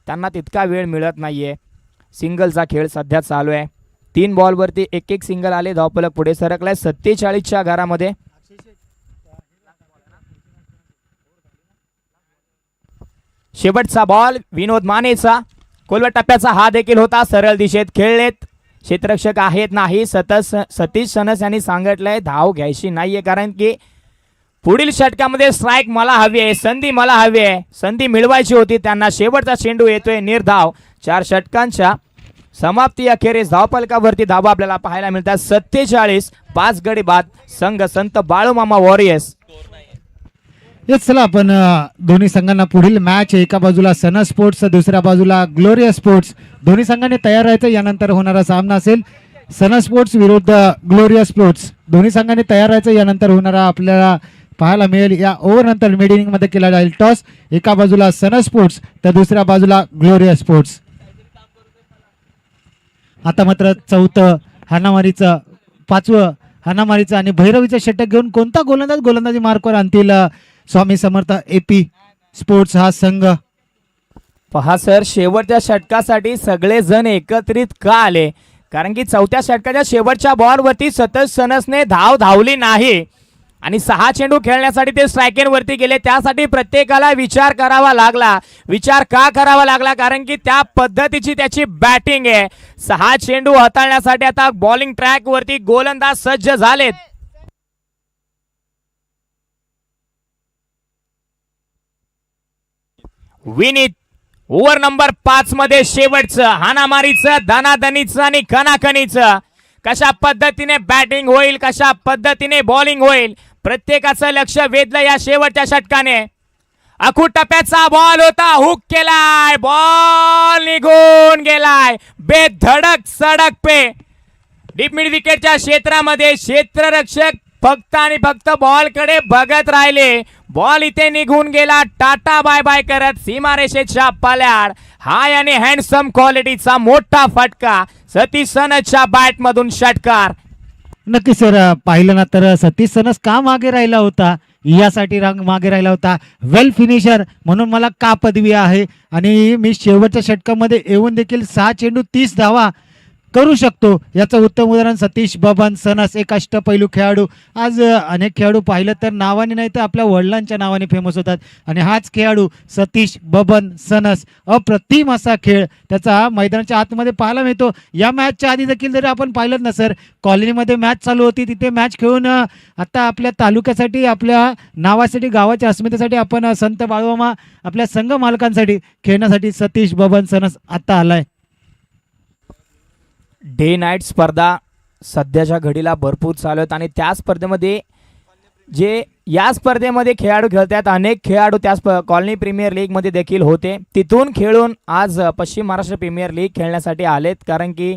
त्यांना तितका वेळ मिळत नाहीये. सिंगलचा खेळ सध्या चालू आहे. 3 बॉलवरती एक सिंगल आले. धावफलक पुढे सरकलाय 47च्या घरामध्ये. शेवटचा बॉल विनोद मानेचा. खोलवट टप्प्याचा हा देखील होता. सरळ दिशेत खेळलेत. क्षेत्ररक्षक आहेत नाही. सतीश सनस यांनी सांगितलंय धाव घ्यायची नाहीये कारण की पुढील षटकामध्ये स्ट्राईक मला हवी आहे, संधी मला हवी आहे. संधी मिळवायची होती त्यांना. शेवटचा चेंडू येतोय निर्धाव. 4 षटकांच्या समाप्ती अखेरीस धावफलकावरती धावा आपल्याला पाहायला मिळतात. 47. 5 गडी बाद. संघ संत बाळूमामा वॉरियर्स. येस, चला आपण दोन्ही संघांना पुढील मॅच एका बाजूला सन स्पोर्ट्स दुसऱ्या बाजूला ग्लोरिया स्पोर्ट्स. दोन्ही संघांनी तयार राहायचं. यानंतर होणारा सामना असेल सन स्पोर्ट्स विरुद्ध ग्लोरिया स्पोर्ट्स. दोन्ही संघांनी तयार राहायचं. यानंतर होणारा आपल्याला पाहायला मिळेल. या ओव्हर नंतर मिड इनिंग मध्ये केला जाईल टॉस. एका बाजूला सन स्पोर्ट्स तर दुसऱ्या बाजूला ग्लोरिया स्पोर्ट्स. आता मात्र 4थं हाणामारीचं 5वं हाणामारीचं आणि भैरवीचं षटक घेऊन कोणता गोलंदाजी मार्कवर आणतील स्वामी समर्थ एपी स्पोर्ट्स हा संघ. पहा सर, शेवटच्या षटकासाठी सगळे जण एकत्रित का आले कारण की 4थ्या षटकाच्या शेवटच्या बॉलवरती सतत सनसने धावली नाही आणि 6 चेंडू खेळण्यासाठी ते स्ट्रायकेन वरती गेले. त्यासाठी प्रत्येकाला विचार करावा लागला. विचार का करावा लागला कारण की त्या पद्धतीची त्याची बॅटिंग आहे. 6 चेंडू हाताळण्यासाठी आता बॉलिंग ट्रॅक वरती गोलंदाज सज्ज झालेत. विनीत ओव्हर नंबर 5 मध्ये शेवटचं हाणामारीचं दानादनीचं आणि कणाकणीचं कशा पद्धतीने बॅटिंग होईल, कशा पद्धतीने बॉलिंग होईल, प्रत्येकाचं लक्ष वेधलं या शेवटच्या षटकाने. अखूट टप्प्याचा बॉल होता, हुक केलाय, बॉल निघून गेलाय बेधडक सडक पे. डीप मिड विकेटच्या क्षेत्रामध्ये क्षेत्ररक्षक फक्त आणि फक्त बॉल कडे बघत राहिले. बॉल इथे निघून गेला, टाटा बाय बाय करत सीमारेषेच्या पल्याड. हाय आणि हँडसम क्वालिटीचा मोठा फटका, सतीश सनसच्या बॅट मधून षटकार. नक्की सर, पाहिलं ना तर सतीश सनस का मागे राहिला होता, यासाठी मागे राहिला होता वेल फिनिशर म्हणून मला का पदवी आहे. आणि मी शेवटच्या षटकामध्ये येऊन देखील 6 चेंडू 30 धावा करू शकतो, याचं उत्तम उदाहरण सतीश बबन सनस, एक अष्टपैलू खेळाडू. आज अनेक खेळाडू पाहिलं तर नावाने नाही तर आपल्या वडिलांच्या नावाने फेमस होतात, आणि हाच खेळाडू सतीश बबन सनस. अप्रतिम असा खेळ त्याचा मैदानाच्या आतमध्ये पाहायला मिळतो. या मॅचच्या आधी देखील जरी आपण पाहिलं ना सर, कॉलनीमध्ये मॅच चालू होती, तिथे मॅच खेळून आता आपल्या तालुक्यासाठी, आपल्या नावासाठी, गावाच्या अस्मितेसाठी आपण संत बाळूमामा आपल्या संघ मालकांसाठी खेळण्यासाठी सतीश बबन सनस आता आलाय. डे नाईट स्पर्धा सध्याच्या घडीला भरपूर चालू आहेत, आणि त्या स्पर्धेमध्ये जे या स्पर्धेमध्ये खेळाडू खेळतात, अनेक खेळाडू त्या कॉलनी प्रीमियर लीगमध्ये देखील होते, तिथून खेळून आज पश्चिम महाराष्ट्र प्रीमियर लीग खेळण्यासाठी आलेत. कारण की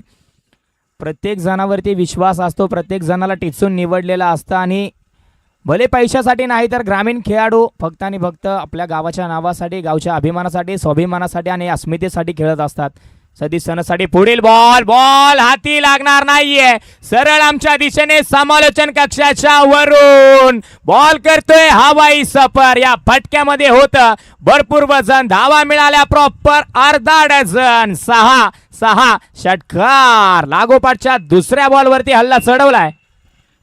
प्रत्येक जणावरती विश्वास असतो, प्रत्येक जणाला टिचून निवडलेला असतं, आणि भले पैशासाठी नाही तर ग्रामीण खेळाडू फक्त आणि फक्त आपल्या गावाच्या नावासाठी, गावच्या अभिमानासाठी, स्वाभिमानासाठी आणि अस्मितेसाठी खेळत असतात. सतीश सनससाठी पुढील बॉल, बॉल हाती लागणार नाहीये, सरळ आमच्या दिशेने समालोचन कक्षाच्या वरून बॉल करतोय हवाई सफर. या फटक्यामध्ये होतं भरपूर वजन, धावा मिळाल्या प्रॉपर अर्धा डझन. 6 षटकार. लागोपाठच्या दुसऱ्या बॉलवरती हल्ला चढवलाय.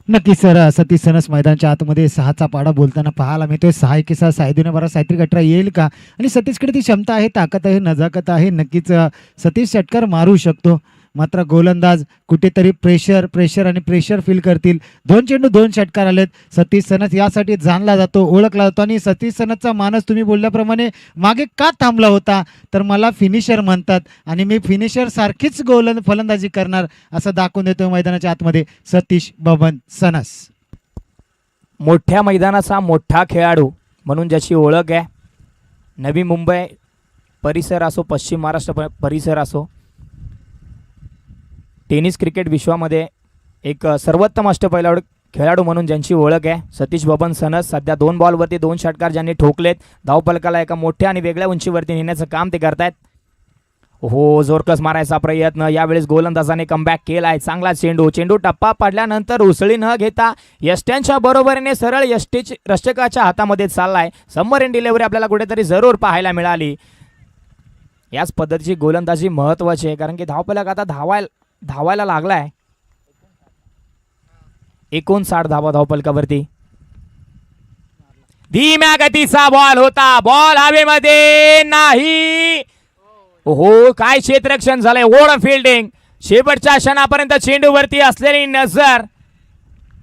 नक्की सर, सतीश सनस मैदानाच्या आतमध्ये 6चा पाडा बोलताना पाहायला मिळतोय. 6 सायदुने बरा सायत्री गटरा येईल का, आणि सतीशकडे ती क्षमता आहे, ताकद आहे, नजाकत आहे. नक्कीच सतीश षटकार मारू शकतो, मात्र गोलंदाज कुठेतरी प्रेशर आणि प्रेशर फील करतील. 2 चेंडू 2 षटकार आलेत. सतीश सनस यासाठी जाणला जातो, ओळखला जातो, आणि सतीश सनसचा मानस तुम्ही बोलल्याप्रमाणे मागे का थांबला होता, तर मला फिनिशर म्हणतात आणि मी फिनिशर सारखीच फलंदाजी करणार असं दाखवून देतो मैदानाच्या आतमध्ये सतीश बबन सनस. मोठ्या मैदानाचा मोठा खेळाडू म्हणून ज्याची ओळख आहे, नवी मुंबई परिसर असो, पश्चिम महाराष्ट्र परिसर असो, टेनिस क्रिकेट विश्वामध्ये एक सर्वोत्तम अष्टपैलू खेळाडू म्हणून ज्यांची ओळख आहे, सतीश बबन सनस. सध्या 2 बॉलवरती 2 षटकार ज्यांनी ठोकलेत, धावफलकाला एका मोठ्या आणि वेगळ्या उंचीवरती नेण्याचं काम ते करतायत. हो, जोरकस मारायचा प्रयत्न, यावेळेस गोलंदाजाने कमबॅक केलाय. चांगला चेंडू टप्पा पडल्यानंतर उसळी न घेता यष्ट्यांच्या बरोबरीने सरळ रक्षकाच्या हातामध्ये चाललाय. सबमरीन डिलिव्हरी आपल्याला कुठेतरी जरूर पाहायला मिळाली. याच पद्धतीची गोलंदाजी महत्वाची आहे, कारण की धावफलक आता धावायला लागलाय. 59 धावा धावफलकावरती. धीम्या गतीचा बॉल होता, बॉल हवेमध्ये नाही. हो, काय क्षेत्ररक्षण झालंय, ओढ फिल्डिंग. शेवटच्या क्षणापर्यंत चेंडूवरती असलेली नजर,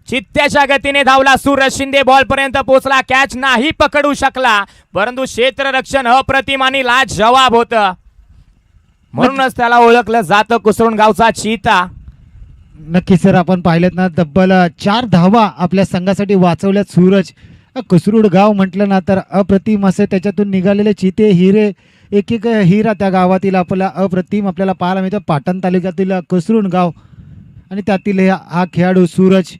चित्त्याच्या गतीने धावला सूरज शिंदे, बॉल पर्यंत पोहोचला, कॅच नाही पकडू शकला, परंतु क्षेत्ररक्षण अप्रतिम आणि लाजवाब होतं, म्हणूनच त्याला ओळखलं जातं कुसरून गावचा चीता. नक्की सर, आपण पाहिलेत ना, तब्बल 4 धावा आपल्या संघासाठी वाचवल्यात सूरज. कुसरूड गाव म्हटलं ना तर अप्रतिम असे त्याच्यातून निघालेले चिते, हिरे, एक हिरा त्या गावातील आपल्याला अप्रतिम आपल्याला पाहायला मिळतं. पाटण तालुक्यातील कुसरूड गाव, आणि त्यातील हा खेळाडू सूरज.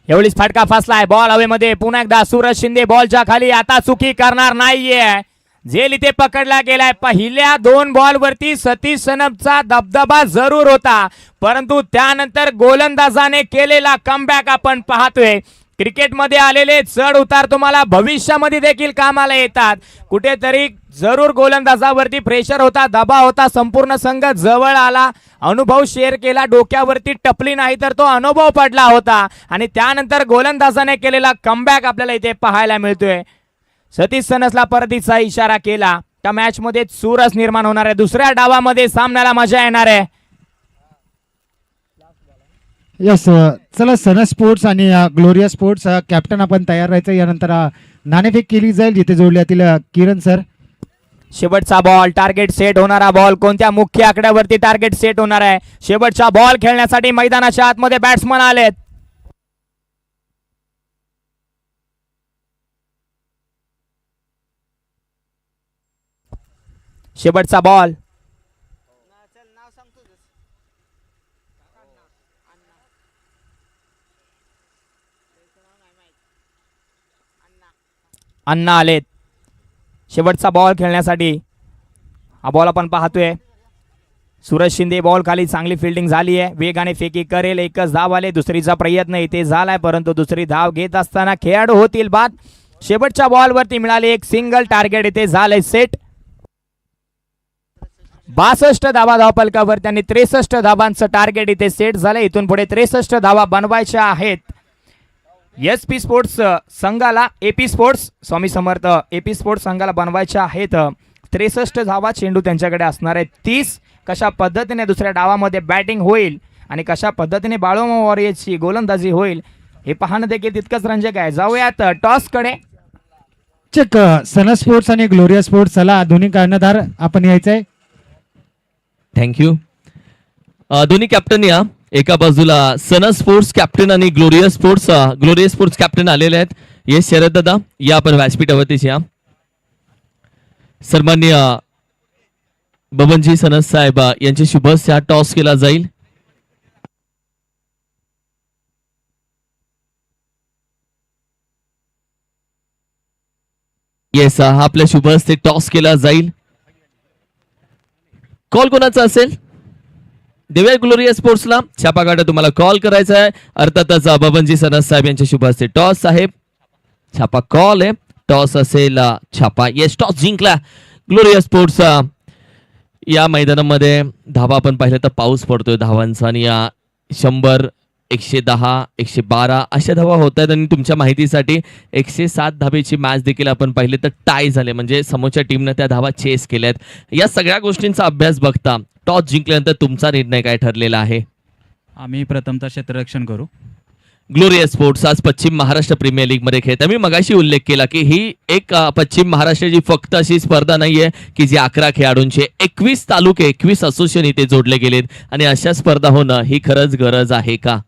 एवढीच फटका फसलाय, बॉल हवेमध्ये. पुन्हा एकदा सूरज शिंदे बॉलच्या खाली, आता चुकी करणार नाहीये, झेल इथे पकडला गेलाय. पहिल्या 2 बॉलवरती सतीश सनसचा दबदबा जरूर होता, परंतु त्यानंतर गोलंदाजाने केलेला कमबॅक आपण पाहतोय. क्रिकेटमध्ये आलेले चढ उतार तुम्हाला भविष्यामध्ये देखील कामाला येतात. कुठेतरी जरूर गोलंदाजावरती प्रेशर होता, दबाव होता, संपूर्ण संघ जवळ आला, अनुभव शेअर केला, डोक्यावरती टपली नाही तर तो अनुभव पडला होता, आणि त्यानंतर गोलंदाजाने केलेला कमबॅक आपल्याला इथे पाहायला मिळतोय. सतीश सनसला परतीचा इशारा केला. त्या मॅच मध्ये चुरस निर्माण होणार आहे, दुसऱ्या डावामध्ये सामन्याला मजा येणार आहे. यस, चला सनस स्पोर्ट्स आणि ग्लोरिया स्पोर्ट्स कॅप्टन आपण तयार राहायचं. यानंतर नाणेफेक केली जाईल जिथे जोडल्यातील किरण सर. शेवटचा बॉल, टार्गेट सेट होणारा बॉल, कोणत्या मुख्य आकड्यावरती टार्गेट सेट होणार आहे? शेवटचा बॉल खेळण्यासाठी मैदानाच्या आतमध्ये बॅट्समन आलेत. शेवटचा बॉल, अण्णा आलेत. शेवटचा बॉल खेळण्यासाठी हा बॉल आपण पाहतोय. सूरज शिंदे बॉल खाली, चांगली फिल्डिंग झाली आहे, वेगाने फेकी करेल, एकच धाव आले, दुसरीचा प्रयत्न इथे झालाय परंतु दुसरी धाव घेत असताना खेळाडू होतील बाद. शेवटच्या बॉलवरती मिळाले एक सिंगल, टार्गेट इथे झालंय सेट. 62 धावा धावफलकावर त्यांनी 63 धावांचं टार्गेट इथे सेट झालंय. इथून पुढे 63 धावा बनवायच्या आहेत. SP स्पोर्ट्स संघाला, AP sports Swami Samarth AP sports संघाला बनवायच्या आहेत 63 धावा. चेंडू त्यांच्याकडे असणार आहे 30. कशा पद्धतीने दुसऱ्या डावामध्ये बॅटिंग होईल आणि कशा पद्धतीने बाळोमा वॉरियर्सची गोलंदाजी होईल हे पाहणं देखील तितकंच रंजक आहे. जाऊयात टॉस कडे. चेक सन स्पोर्ट्स आणि ग्लोरिया स्पोर्ट्स, चला दोन्ही कर्णधार आपण यायचंय. थँक्यू. दोन्ही कॅप्टन या. एका बाजूला सन स्पोर्ट्स कॅप्टन आणि ग्लोरियस स्पोर्ट्स कॅप्टन आलेले आहेत. येस शरद दादा, या आपण व्यासपीठावरतीच या. सन्माननीय बबनजी सनस साहेब यांची शुभ हस्ते टॉस केला जाईल. येस, हा आपल्या शुभ हस्ते टॉस केला जाईल. कॉल कोणाचा असेल? देऊया ग्लोरिया स्पोर्ट्सला. छापा काढा, तुम्हाला कॉल करायचा आहे. अर्थातच बबनजी सनस साहेब यांच्या शुभ हस्ते टॉस साहेब. छापा कॉल आहे, टॉस असेल छापा. येस, टॉस जिंकला ग्लोरिया स्पोर्ट्स. या मैदानामध्ये धावा आपण पाहिलं तर पाऊस पडतोय धावांचा आणि या 100, 110, 112 अशा धावा होत आहेत. आणि तुमच्या माहितीसाठी 107 धावेची मॅच देखील आपण पाहिले तर टाय झाले, म्हणजे समोरच्या टीमनं त्या धावा चेस केल्यात. या सगळ्या गोष्टींचा अभ्यास बघता टॉस जिंकल्यानंतर तुमचा निर्णय काय ठरलेला आहे? आम्ही प्रथमतः क्षेत्ररक्षण करू. ग्लोरिया स्पोर्ट्स आज पश्चिम महाराष्ट्र प्रीमियर लीग मध्ये खेळत. मी मगाशी उल्लेख केला की ही एक पश्चिम महाराष्ट्राची फक्त अशी स्पर्धा नाहीये की जी 11 खेळाडूंचे 21 तालुके 21 असोसिएशन इथे जोडले गेलेत. आणि अशा स्पर्धा होणं ही खरंच गरज आहे का?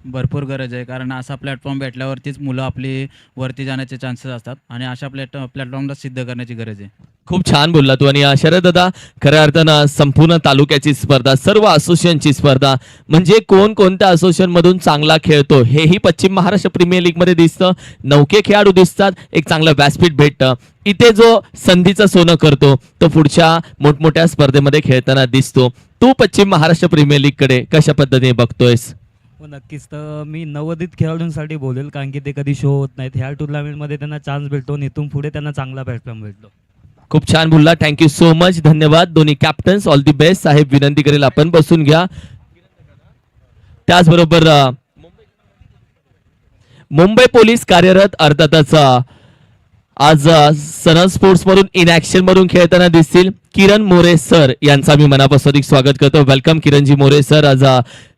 भरपूर गरज आहे, कारण असा प्लॅटफॉर्म भेटल्यावरतीच मुलं आपली वरती जाण्याचे चान्सेस असतात आणि अशा प्लॅटफॉर्मला सिद्ध करण्याची गरज आहे. खूप छान बोलला तू. आणि शरद दादा, खऱ्या अर्थानं संपूर्ण तालुक्याची स्पर्धा, सर्व असोसिएशनची स्पर्धा, म्हणजे कोण कोणत्या असोसिएशन मधून चांगला खेळतो हेही पश्चिम महाराष्ट्र प्रीमियर लीग मध्ये दिसतं. नौके खेळाडू दिसतात, एक चांगलं व्यासपीठ भेटतं. इथे जो संधीचं सोनं करतो तो पुढच्या मोठमोठ्या स्पर्धेमध्ये खेळताना दिसतो. तू पश्चिम महाराष्ट्र प्रीमियर लीग कडे कशा पद्धतीने बघतोयस? हो नक्कीच. तर मी नवोदित खेळाडूंसाठी बोलेल, कारण की ते कधी शो होत नाहीत. ह्या टुर्नामेंटमध्ये त्यांना चान्स भेटतो आणि इथून पुढे त्यांना चांगला प्लॅटफॉर्म भेटतो. खूप छान बोलला. Thank you so much. धन्यवाद दोन्ही कॅप्टन्स. All the best. साहेब विनंती करेल आपण बसून घ्या. त्याचबरोबर मुंबई पोलीस कार्यरत, अर्थातच आज सन स्पोर्ट्स मधून इनॅक्शन मधून खेळताना दिसतील किरण मोरे सर यांचा मी मनापासून स्वागत करतो. वेलकम किरणजी मोरे सर. आज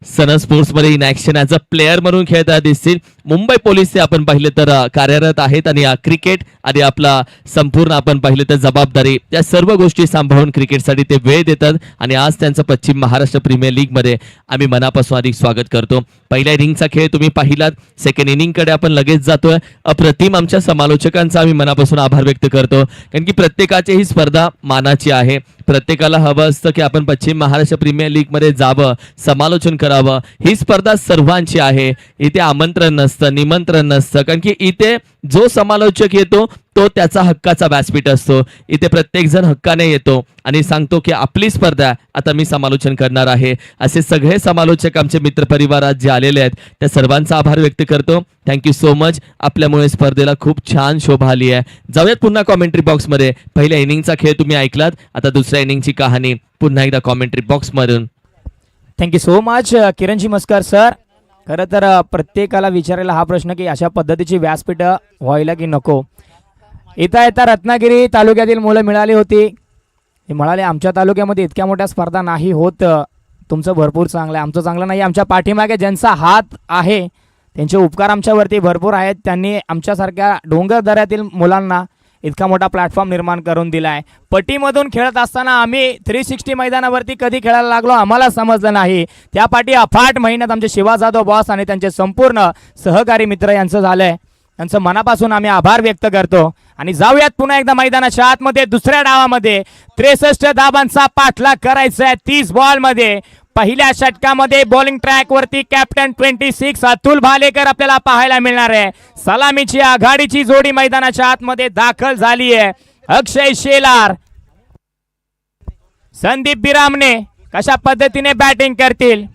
सन स्पोर्ट्स मध्ये इनॅक्शन ॲज अ प्लेअर म्हणून खेळताना दिसतील. मुंबई पोलीस आपण पाहिले तर कार्यरत आहेत आणि क्रिकेट आणि आपला संपूर्ण आपण पाहिले तर जबाबदारी, त्या सर्व गोष्टी सांभाळून क्रिकेटसाठी ते वेळ देतात. आणि आज त्यांचं पश्चिम महाराष्ट्र प्रीमियर लीग मध्ये आम्ही मनापासून अधिक स्वागत करतो. पहिल्या इनिंगचा खेळ तुम्ही पाहिलात, सेकंड इनिंग कडे आपण लगेच जातोय. अप्रतिम आमच्या समालोचकांचा आम्ही मनापासून आभार व्यक्त करतो, कारण की प्रत्येकाची ही स्पर्धा मानाची आहे. प्रत्येकाला हवं असतं की आपण पश्चिम महाराष्ट्र प्रीमियर लीग मध्ये जावं, समालोचन करावं. ही स्पर्धा सर्वांची आहे. इथे आमंत्रण नसतं, निमंत्रण नसतं, कारण की इथे जो समालोचक येतो तो त्याचा हक्काचा व्यासपीठ असतो. इथे प्रत्येक जण हक्काने येतो आणि सांगतो की आपली स्पर्धा आता मी समालोचन करणार आहे. असे सगळे समालोचक आमचे मित्रपरिवारात जे आलेले आहेत त्या सर्वांचा आभार व्यक्त करतो. Thank you so much. आपल्यामुळे स्पर्धेला खूप छान शोभा आली आहे. जाऊयात पुन्हा कॉमेंट्री बॉक्स मध्ये. पहिल्या इनिंगचा खेळ तुम्ही ऐकलात, आता दुसऱ्या इनिंगची कहाणी पुन्हा एकदा कॉमेंट्री बॉक्स मधून. थँक्यू सो मच किरणजी मस्कर सर. खरं तर प्रत्येकाला विचारायला हा प्रश्न की अशा पद्धतीची व्यासपीठ व्हायला की नको. येता येता रत्नागिरी तालुक्यातील मुलं मिळाली होती. हे म्हणाले आमच्या तालुक्यामध्ये इतक्या मोठ्या स्पर्धा नाही होत, तुमचं भरपूर चांगलं आहे, आमचं चांगलं नाही. आमच्या पाठीमागे ज्यांचा हात आहे त्यांचे उपकार आमच्यावरती भरपूर आहेत. त्यांनी आमच्यासारख्या डोंगर दऱ्यातील मुलांना इतका मोठा प्लॅटफॉर्म निर्माण करून दिलाय. पटीमधून खेळत असताना आम्ही 360 मैदानावरती कधी खेळायला लागलो आम्हाला समजलं नाही. त्या पाठी अफाट मेहनत आमचे शिवा जाधव बॉस आणि त्यांचे संपूर्ण सहकारी मित्र यांचं झालंय. त्यांचं मनापासून आम्ही आभार व्यक्त करतो. आणि जाऊयात पुन्हा एकदा मैदानाच्या आतमध्ये दुसऱ्या डावामध्ये 63 धावांचा पाठलाग करायचा आहे 30 बॉलमध्ये. पहिल्या षटकामध्ये बॉलिंग ट्रॅक वरती कॅप्टन 26 अतुल भालेकर आपल्याला पाहायला मिळणार आहे. सलामीची आघाडीची जोडी मैदानाच्या आतमध्ये दाखल झाली आहे. अक्षय शेलार, संदीप बिरामणे कशा पद्धतीने बॅटिंग करतील.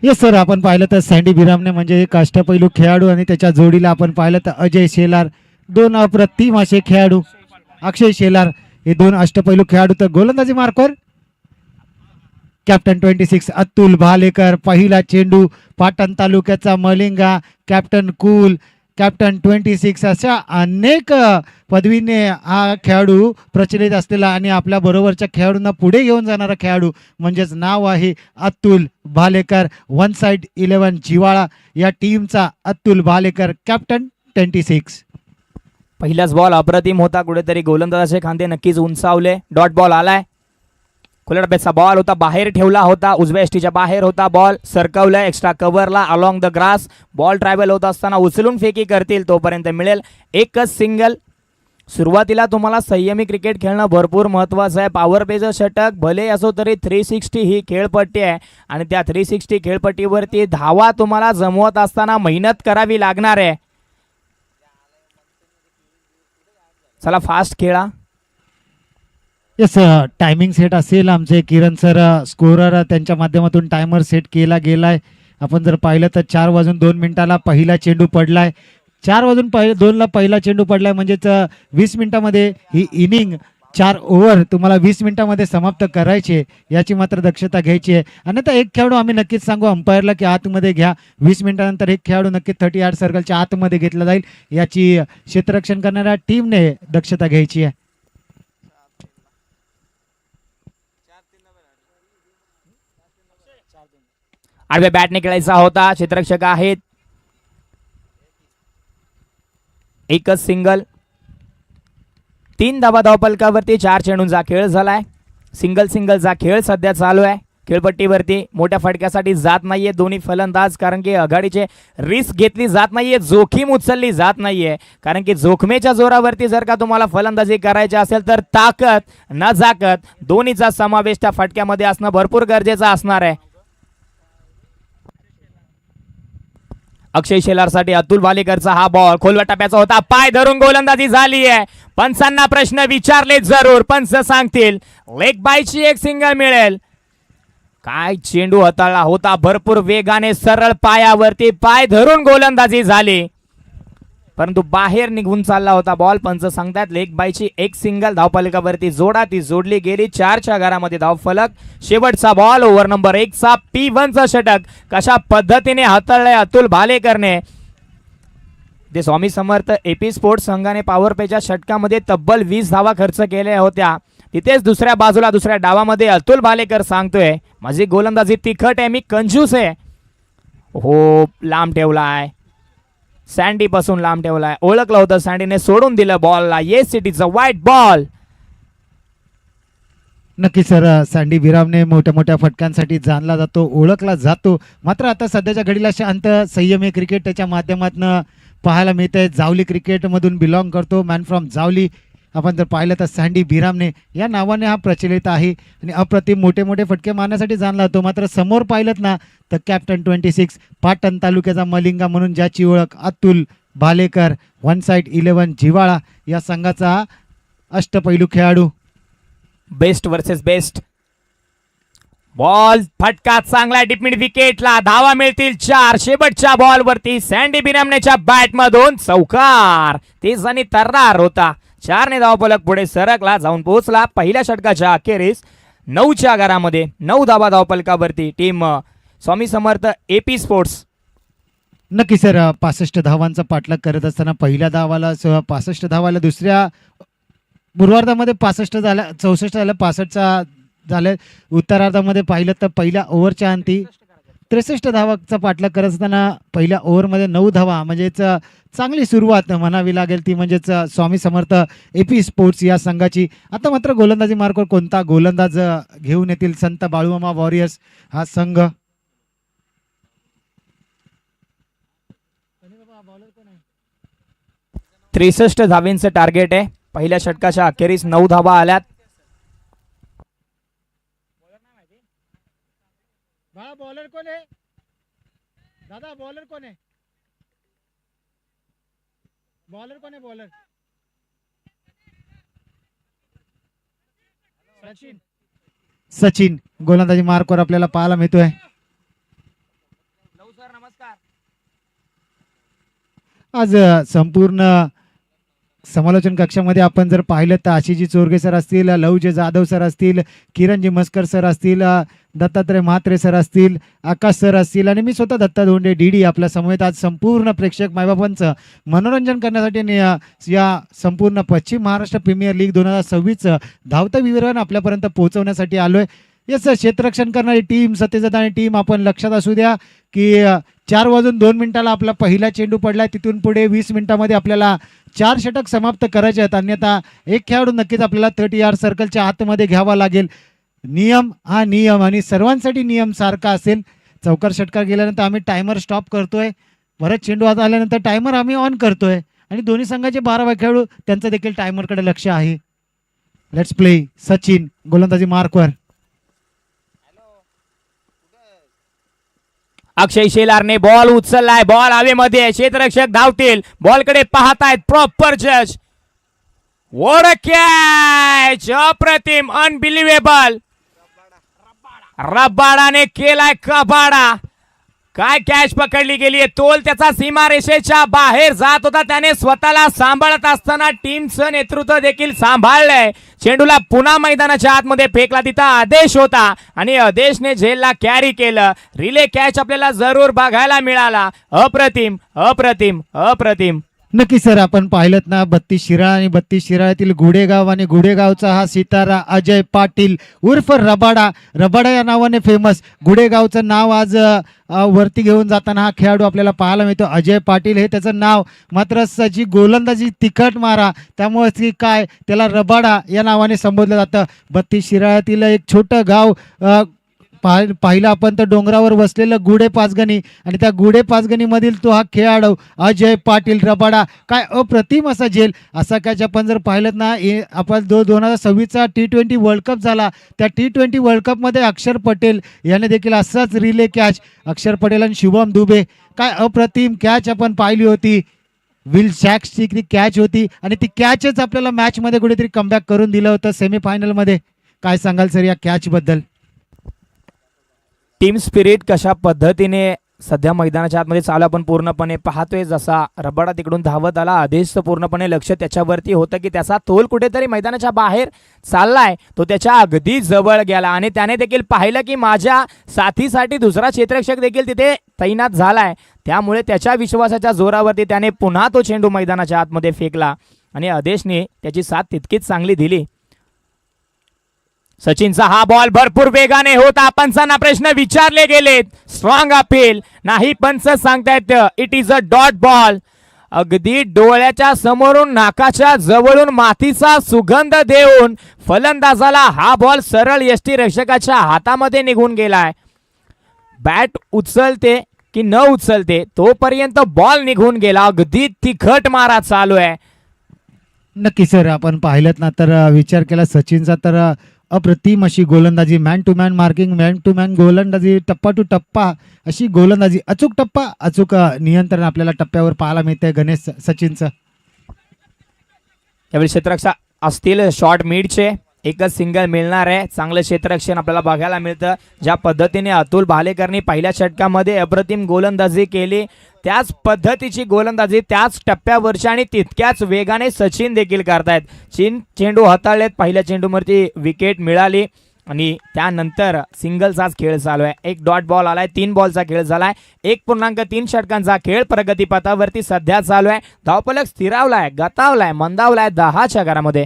येस सर, आपण पाहिलं तर सँडी बिरामने म्हणजे एक अष्टपैलू खेळाडू आणि त्याच्या जोडीला आपण पाहिलं तर अजय शेलार, दोन अप्रतिम असे खेळाडू. अक्षय शेलार हे दोन अष्टपैलू खेळाडू. तर गोलंदाजी मार्कवर कॅप्टन 26 अतुल भालेकर. पहिला चेंडू पाटण तालुक्याचा मलिंगा, कॅप्टन कूल, कॅप्टन 26 अशा अनेक पदवीने हा खेळाडू प्रचलित असलेला आणि आपल्या बरोबरच्या खेळाडूंना पुढे घेऊन जाणारा खेळाडू म्हणजेच नाव आहे अतुल भालेकर. 1 साइड 11 जिवाळा या टीमचा अतुल भालेकर, कॅप्टन 26. पहिलाच बॉल अप्रतिम होता. कुठेतरी गोलंदाजाचे खांदे नक्कीच उंचावले. डॉट बॉल आलाय. खुल्या डब्याचा बॉल होता, बाहेर ठेवला होता, उजव्या एसटीच्या बाहेर होता. बॉल सरकवलाय एक्स्ट्रा कव्हरला along the grass. Ball travel होत असताना उचलून फेकी करतील तोपर्यंत मिळेल एकच सिंगल. सुरुवातीला तुम्हाला संयमी क्रिकेट खेळणं भरपूर महत्त्वाचं आहे. पॉवर प्लेचं षटक भले असो तरी 360 ही खेळपट्टी आहे आणि त्या 360 खेळपट्टीवरती धावा तुम्हाला जमवत असताना मेहनत करावी लागणार आहे. चला फास्ट खेळा. येस, टायमिंग सेट असेल आमचे किरण सर, स्कोरर त्यांच्या माध्यमातून टायमर सेट केला गेलाय. आपण जर पाहिलं तर 4 वाजून 2 मिनिटाला पहिला चेंडू पडलाय. 4 वाजून 2ला पहिला चेंडू पडलाय म्हणजेच 20 मिनिटामध्ये ही इनिंग 4 ओव्हर तुम्हाला 20 मिनिटामध्ये समाप्त करायची, याची मात्र दक्षता घ्यायची आहे. आणि आता एक खेळाडू आम्ही नक्कीच सांगू अंपायरला की आतमध्ये घ्या. 20 मिनिटानंतर एक खेळाडू नक्की 30 यार्ड सर्कलच्या आतमध्ये घेतला जाईल, याची क्षेत्ररक्षण करणाऱ्या टीमने दक्षता घ्यायची आहे. आडव्या बॅटने खेळायचा होता. क्षेत्ररक्षक आहेत. एकच सिंगल. 3 धावा धावपलकावरती 4 चेंडूंचा खेळ झालाय. सिंगलचा खेळ सध्या चालू आहे. खेळपट्टीवरती मोठ्या फटक्यासाठी जात नाहीये दोन्ही फलंदाज, कारण की आघाडीचे रिस्क घेतली जात नाहीये, जोखीम उचलली जात नाहीये. कारण की जोखमेच्या जोरावरती जर का तुम्हाला फलंदाजी करायची असेल तर ताकद न जाकत दोन्हीचा समावेश त्या फटक्यामध्ये असणं भरपूर गरजेचं असणार आहे. अक्षय शेलारसाठी अतुल भालेकरचा हा बॉल खोलव्या टप्प्याचा होता. पाय धरून गोलंदाजी झाली आहे. पंचांना प्रश्न विचारले जरूर, पंच सांगतील. लेग बायची एक सिंगल मिळेल. काय चेंडू हाताळला होता, भरपूर वेगाने सरळ पायावरती पाय धरून गोलंदाजी झाली, परंतु बाहेर निघून चालला होता बॉल. पंच सांगतात लेग बायची एक सिंगल. धावफलकावरती जोडा, ती जोडली गेली. 4च्या घरामध्ये धावफलक. शेवटचा बॉल ओव्हर नंबर 1चा P1चा षटक कशा पद्धतीने हाताळलंय अतुल भालेकरने. ते स्वामी समर्थ AP स्पोर्ट्स संघाने पॉवर प्लेच्या षटकामध्ये तब्बल 20 धावा खर्च केल्या होत्या. तिथेच दुसऱ्या बाजूला दुसऱ्या डावामध्ये अतुल भालेकर सांगतोय माझी गोलंदाजी तिखट आहे, मी कंजूस आहे. हो, लांब ठेवलाय, सँडी पासून लांब ठेवलाय. ओळखलं होतं सँडीने, सोडून दिलं बॉलला. येस सिटीचा व्हाईट बॉल. नक्की सर, सँडी बिरामने मोठ्या मोठ्या फटक्यांसाठी जाणला जातो, ओळखला जातो. मात्र आता सध्याच्या घडीला शांत संयमी क्रिकेट त्याच्या माध्यमातून पाहायला मिळत आहे. जावली क्रिकेटमधून बिलॉंग करतो, मॅन फ्रॉम जावली. आपण जर पाहिलं तर सँडी बिरामने या नावाने हा प्रचलित आहे आणि अप्रतिम मोठे मोठे फटके मारण्यासाठी जाणला जातो. मात्र समोर पाहिलं ना तर कॅप्टन 26 पाटण तालुक्याचा मलिंगा म्हणून ज्याची ओळख अतुल भालेकर. 1 साइड 11 जिवाळा या संघाचा अष्टपैलू खेळाडू. Best versus best. बॉल फटका चांगला डीप मिड विकेटला. धावा मिळतील 4. शेवटच्या बॉलवरती सँडी बिरामनेच्या बॅटमधून चौकार. तेज आणि तर्रार होता. 4 ने धावफलक पुढे सरकला, जाऊन पोहोचला पहिल्या षटकाच्या अखेरीस 9च्या घरामध्ये. 9 धावा धावफलकावरती team Swami Samarth AP sports. नक्की सर, 65 धावांचा पाठलाग करत असताना पहिल्या धावाला 65 धावाला, दुसऱ्या पूर्वार्धामध्ये 65 झाल्या, 64 झाल्या, 65चा झालं. उत्तरार्धामध्ये पाहिलं तर पहिल्या ओव्हरच्या अंती 63 धावाचा पाठलाग करत असताना पहिल्या ओव्हरमध्ये 9 धावा म्हणजेच चांगली सुरुवात म्हणावी लागेल ती म्हणजेच स्वामी समर्थ AP स्पोर्ट्स या संघाची. आता मात्र गोलंदाजी मार्कवर कोणता गोलंदाज घेऊन येतील संत बाळूमामा वॉरियर्स हा संघ. 63 धावींचं टार्गेट आहे. पहिल्या षटकाच्या अखेरीस 9 धावा आल्यात. बॉलर कोण आहे दादा? बॉलर कोण आहे? बॉलर कोण आहे? बॉलर सचिन गोलंदाजी मार्कवर आपल्याला पाहायला मिळतोय. आज संपूर्ण समालोचन कक्षामध्ये आपण जर पाहिलं तर आशिषजी चोरगे सर असतील, लवजे जाधव सर असतील, किरणजी मस्कर सर असतील, दत्तात्रय म्हात्रे सर असतील, आकाश सर असतील आणि मी स्वतः दत्ता धोंडे DD आपल्या समवेत आज संपूर्ण प्रेक्षक मायबापांचं मनोरंजन करण्यासाठी या संपूर्ण पश्चिम महाराष्ट्र प्रीमियर लीग 2026 धावतं विवरण आपल्यापर्यंत पोहोचवण्यासाठी आलोय. येस, क्षेत्ररक्षण करणारी टीम सत्यजात आणि टीम आपण लक्षात असू द्या की 4:02 आपला पहिला चेंडू पडलाय. तिथून पुढे 20 मिनिटांमध्ये आपल्याला 4 षटक समाप्त करायचे आहेत, अन्यथा एक खेळाडू नक्कीच आपल्याला 30 यार्ड सर्कलच्या आतमध्ये घ्यावा लागेल. नियम हा नियम आणि सर्वांसाठी नियम सारखा असेल. चौकार षटकार गेल्यानंतर आम्ही टायमर स्टॉप करतोय. परत चेंडू हात आल्यानंतर टायमर आम्ही ऑन करतोय आणि दोन्ही संघाचे 12 खेळाडू त्यांचं देखील टायमरकडे लक्ष आहे. Let's play. सचिन गोलंदाजी मार्कवर. अक्षय शेलारने बॉल उचललाय. बॉल हवेमध्ये. क्षेत्ररक्षक धावतील. बॉलकडे पाहतायत. प्रॉपर जज. What a catch. अप्रतिम. अनबिलिव्हेबल. रबाडाने केलाय कबाडा. काय कॅच पकडली गेली. तोल त्याचा सीमारेषेच्या बाहेर जात होता. त्याने स्वतःला सांभाळत असताना टीमचं नेतृत्व देखील सांभाळलंय. चेंडूला पुन्हा मैदानाच्या आतमध्ये फेकला. तिथं आदेश होता आणि आदेशने झेलला कॅरी केलं. रिले कॅच आपल्याला जरूर बघायला मिळाला. अप्रतिम अप्रतिम अप्रतिम. नक्की सर, आपण पाहिलं ना 32 शिराळा आणि 32 शिराळ्यातील गुडेगाव आणि गुडेगावचा हा सितारा अजय पाटील उर्फ रबाडा. रबाडा या नावाने फेमस. गुडेगावचं नाव आज वरती घेऊन जाताना हा खेळाडू आपल्याला पाहायला मिळतो. अजय पाटील हे त्याचं नाव, मात्र जी गोलंदाजी तिखट मारा त्यामुळे ती काय त्याला रबाडा या नावाने संबोधलं जातं. 32 शिराळ्यातील एक छोटं गाव पाहिलं आपण तर डोंगरावर वसलेलं गुढे पाचगणी आणि त्या गुढे पाचगणीमधील तो हा खेळाडू अजय पाटील रबाडा. काय अप्रतिम असा झेल. असा कॅच आपण जर पाहिलं ना आपण 2026चा T20 वर्ल्ड कप झाला. त्या T20 वर्ल्ड कपमध्ये अक्षर पटेल याने देखील असाच रिले कॅच. अक्षर पटेल आणि शुभम दुबे. काय अप्रतिम कॅच आपण पाहिली होती. विल शॅक्सची ती कॅच होती आणि ती कॅचच आपल्याला मॅचमध्ये कुठेतरी कमबॅक करून दिलं होतं सेमीफायनलमध्ये. काय सांगाल सर या कॅचबद्दल? टीम स्पिरिट कशा पद्धतीने सध्या मैदानाच्या आतमध्ये चालू आपण पूर्णपणे पाहतोय. जसा रबाडा तिकडून धावत आला, आदेशचं पूर्णपणे लक्ष त्याच्यावरती होतं की त्याचा तोल कुठेतरी मैदानाच्या बाहेर चाललाय. तो त्याच्या अगदी जवळ गेला आणि त्याने देखील पाहिलं की माझ्या साथीसाठी दुसरा क्षेत्ररक्षक देखील तिथे तैनात झालाय. त्यामुळे त्याच्या विश्वासाच्या जोरावरती त्याने पुन्हा तो चेंडू मैदानाच्या आतमध्ये फेकला आणि आदेशने त्याची साथ तितकीच चांगली दिली. सचिनचा हा बॉल भरपूर वेगाने होता. पंचांना प्रश्न विचारले गेलेत. स्ट्रॉंग अपील नाही. पंच सांगतायत it is a dot ball. अगदी डोळ्याच्या समोरून नाकाच्या जवळून मातीचा सुगंध देऊन फलंदाजाला हा बॉल सरळ यष्टीरक्षकाच्या हातामध्ये निघून गेलाय. बॅट उचलते की न उचलते तोपर्यंत बॉल निघून गेला. अगदी तिखट मारा चालू आहे. नक्की सर, आपण पाहिलं ना तर विचार केला सचिनचा तर अप्रतिम अशी गोलंदाजी. Man to man marking, man to man गोलंदाजी, टप्पा टू टप्पा अशी गोलंदाजी. अचूक टप्पा, अचूक नियंत्रण आपल्याला टप्प्यावर पाहायला मिळतंय गणेश सचिनचं. यावेळी क्षेत्ररक्षक असतील शॉर्ट मिडचे. एकच सिंगल मिळणार आहे. चांगलं क्षेत्ररक्षण आपल्याला बघायला मिळतं. ज्या पद्धतीने अतुल भालेकरनी पहिल्या षटकामध्ये अप्रतिम गोलंदाजी केली त्याच पद्धतीची गोलंदाजी त्याच टप्प्यावरची आणि तितक्याच वेगाने सचिन देखील करतायत. चेंडू हाताळलेत. पहिल्या चेंडूवरती विकेट मिळाली आणि त्यानंतर सिंगलचाच खेळ चालू आहे. एक डॉट बॉल आलाय. 3 बॉलचा खेळ झालाय. 1.3 षटकांचा खेळ प्रगतीपथावरती सध्या चालू आहे. धावफलक स्थिरावलाय, गतावलाय, मंदावलाय 10च्या घरामध्ये.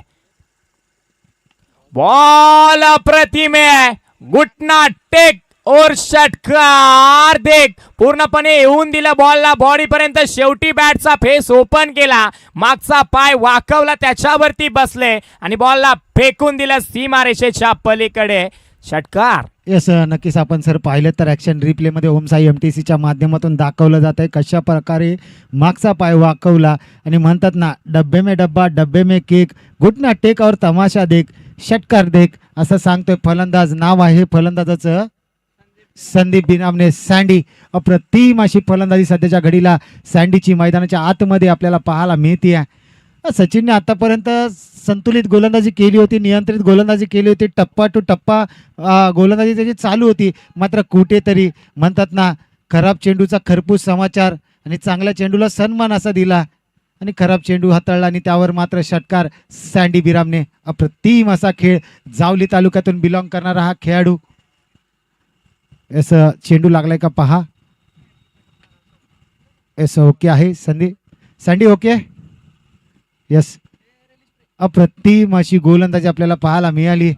बॉल अप्रतिम आहे. घुटना टेक और षटकार देख पूर्णपणे येऊन दिला बॉलला बॉडी पर्यंत, शेवटी बॅटचा फेस ओपन केला, मागचा पाय वाकवला, त्याच्यावरती बसले आणि बॉलला फेकून दिला सीमारेषेच्या पलीकडे. षटकार. येस नक्कीच आपण सर पाहिलं तर ॲक्शन रिप्लेमध्ये ओम साई MTCच्या माध्यमातून दाखवलं जात आहे कशा प्रकारे मागचा पाय वाकवला आणि म्हणतात ना डब्बे में डब्बा डब्बे में केक, घुटना टेक और तमाशा देख, षटकार देख असं सांगतोय फलंदाज. नाव आहे फलंदाजाचं संदीप बिनामने. सँडी अप्रतिम अशी फलंदाजी सध्याच्या घडीला सँडीची मैदानाच्या आतमध्ये आपल्याला पाहायला मिळते. सचिनने आतापर्यंत संतुलित गोलंदाजी केली होती, नियंत्रित गोलंदाजी केली होती, टप्पा टू टप्पा गोलंदाजी त्याची चालू होती. मात्र कुठेतरी म्हणतात ना खराब चेंडूचा खरपूस समाचार आणि चांगल्या चेंडूला सन्मान असा दिला आणि खराब चेंडू हाताळला आणि त्यावर मात्र षटकार सँडी बिरामने. अप्रतिम असा खेळ, जावली तालुक्यातून बिलॉंग करणारा हा खेळाडू. असं चेंडू लागलाय का पहा. एस ओके आहे संदीप, सँडी ओके. यस अप्रतिम अशी गोलंदाजी आपल्याला पाहायला मिळाली.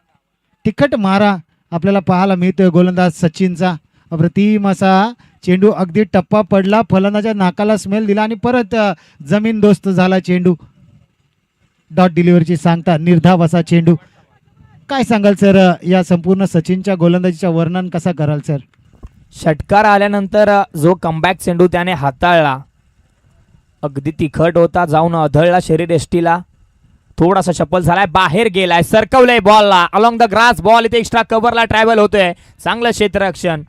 तिखट मारा आपल्याला पाहायला मिळतोय गोलंदाज सचिनचा. अप्रतिम असा चेंडू, अगदी टप्पा पडला, फलंदाच्या नाकाला स्मेल दिला आणि परत जमीन दोस्त झाला चेंडू. डॉट डिलिव्हरीची सांगता निर्धाव असा चेंडू. काय सांगाल सर या संपूर्ण सचिनच्या गोलंदाजीचं वर्णन कसा कराल सर. षटकार आल्यानंतर जो कमबॅक चेंडू त्याने हाताळला अगदी तिखट होता, जाऊन आदळला शरीर एष्टीला, थोडासा चप्पल झालाय, बाहेर गेलाय, सरकवलंय बॉलला अलॉंग द ग्रास. बॉल इथे एक्स्ट्रा कव्हरला ट्रॅव्हल होतोय, चांगलं क्षेत्ररक्षण.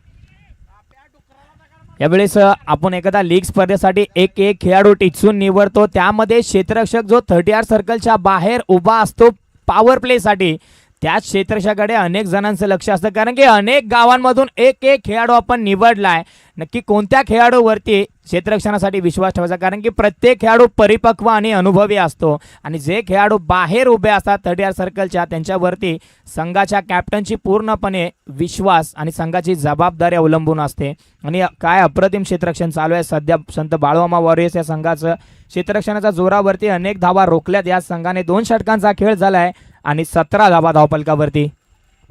यावेळेस आपण एखादा लीग स्पर्धेसाठी एक एक खेळाडू टिचून निवडतो, त्यामध्ये क्षेत्ररक्षक जो 30 सर्कलच्या बाहेर उभा असतो पॉवर प्ले साठी, त्याच क्षेत्ररक्षकाकडे अनेक जणांचं लक्ष असतं, कारण की अनेक गावांमधून एक एक खेळाडू आपण निवडलाय. नक्की कोणत्या खेळाडूवरती क्षेत्ररक्षणासाठी विश्वास ठेवायचा, कारण की प्रत्येक खेळाडू परिपक्व आणि अनुभवी असतो आणि जे खेळाडू बाहेर उभे असतात 30 सर्कलच्या, त्यांच्यावरती संघाच्या कॅप्टनची पूर्णपणे विश्वास आणि संघाची जबाबदारी अवलंबून असते. आणि काय अप्रतिम क्षेत्ररक्षण चालू आहे सध्या संत बाळूमामा वॉरियर्स या संघाचं. क्षेत्ररक्षणाच्या जोरावरती अनेक धावा रोखल्यात या संघाने. 2 षटकांचा खेळ झालाय आणि 17 धावा धावफलकावरती.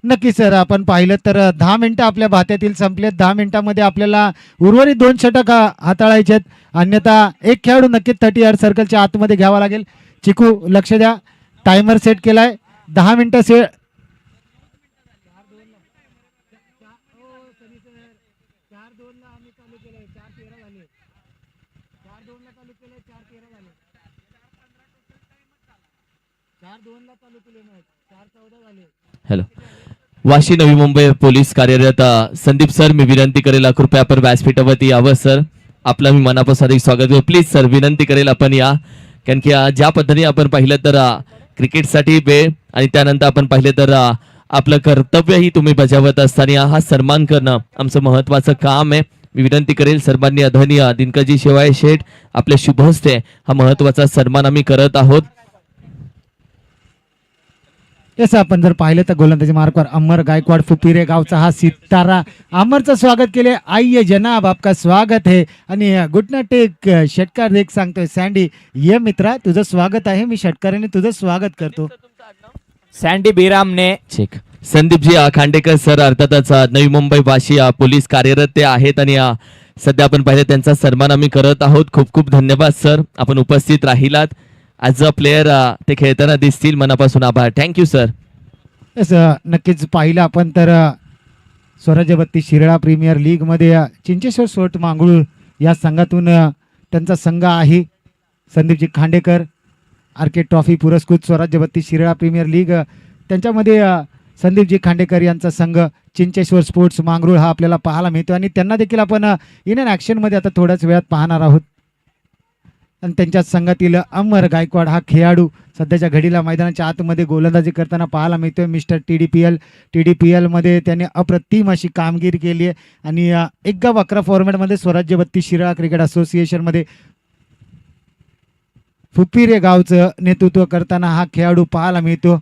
नक्की सर आपण पाहिलं तर 10 मिनिटं आपल्या भात्यातील संपलेत. 10 मिनिटांमध्ये आपल्याला उर्वरित 2 षटक हाताळायचे आहेत, अन्यथा एक खेळाडू नक्कीच 30 सर्कलच्या आतमध्ये घ्यावा लागेल. चिकू लक्ष द्या, टायमर सेट केलाय 10 मिनिटं हॅलो, वाशी नवी मुंबई पोलीस कार्यरत संदीप सर, मी विनंती करेल कृपया आपण व्यासपीठावरती यावं सर. आपलं मी मनापासून हार्दिक स्वागत करतो. प्लीज सर विनंती करेल आपण या, कारण की ज्या पद्धतीने आपण पाहिलं तर क्रिकेटसाठी वेळ आणि त्यानंतर आपण पाहिलं तर आपलं कर्तव्यही तुम्ही बजावत असताना हा सन्मान करणं आमचं महत्वाचं काम आहे. मी विनंती करेल सर्वांनी आदरणीय दिनकरजी शिवाय शेठ आपले शुभ हस्ते हा महत्वाचा सन्मान आम्ही करत आहोत. जसं आपण जर पाहिलं तर गोलंदाजी मार्कवर अमर गायकवाड फुपिरे गावचा हा सितारा. अमरचं स्वागत केले. आइये जनाब आपका स्वागत है. आणि गुटना टेक षटकार देख सांगतोय सँडी. ये मित्रा तुझं स्वागत आहे, मी षटकाराने तुझं स्वागत करतो. Sandy बिरामने. Check. Sandeepji Khandekar sir अर्थातच नवी मुंबई वाशी पोलीस कार्यरत ते आहेत आणि सध्या आपण पाहिलं त्यांचा सन्मान आम्ही करत आहोत. खूप खूप धन्यवाद सर, आपण उपस्थित राहिलात. ॲज अ प्लेयर ते खेळताना दिसतील, मनापासून आभार. Thank you sir. नक्कीच पाहिलं आपण तर स्वराज्य बत्ती शिराळा प्रीमियर लीगमध्ये चिंचेश्वर सोट मांगळूळ या संघातून त्यांचा संघ आहे. संदीपजी खांडेकर आर्केड ट्रॉफी पुरस्कृत स्वराज्य बत्ती शिराळा प्रीमियर लीग, त्यांच्यामध्ये संदीपजी खांडेकर यांचा संघ चिंचेश्वर स्पोर्ट्स मांगरूळ हा आपल्याला पाहायला मिळतो आणि त्यांना देखील आपण इन अन ॲक्शनमध्ये आता थोड्याच वेळात पाहणार आहोत. आणि त्यांच्या संघातील अमर गायकवाड हा खेळाडू सध्याच्या घडीला मैदानाच्या आतमध्ये गोलंदाजी करताना पाहायला मिळतोय. मिस्टर TDPL मध्ये त्याने अप्रतिम अशी कामगिरी केली आहे आणि 1-11 फॉर्मॅटमध्ये स्वराज्य बत्ती शिराळा क्रिकेट असोसिएशनमध्ये फुपिरे गावचं नेतृत्व करताना हा खेळाडू पाहायला मिळतो.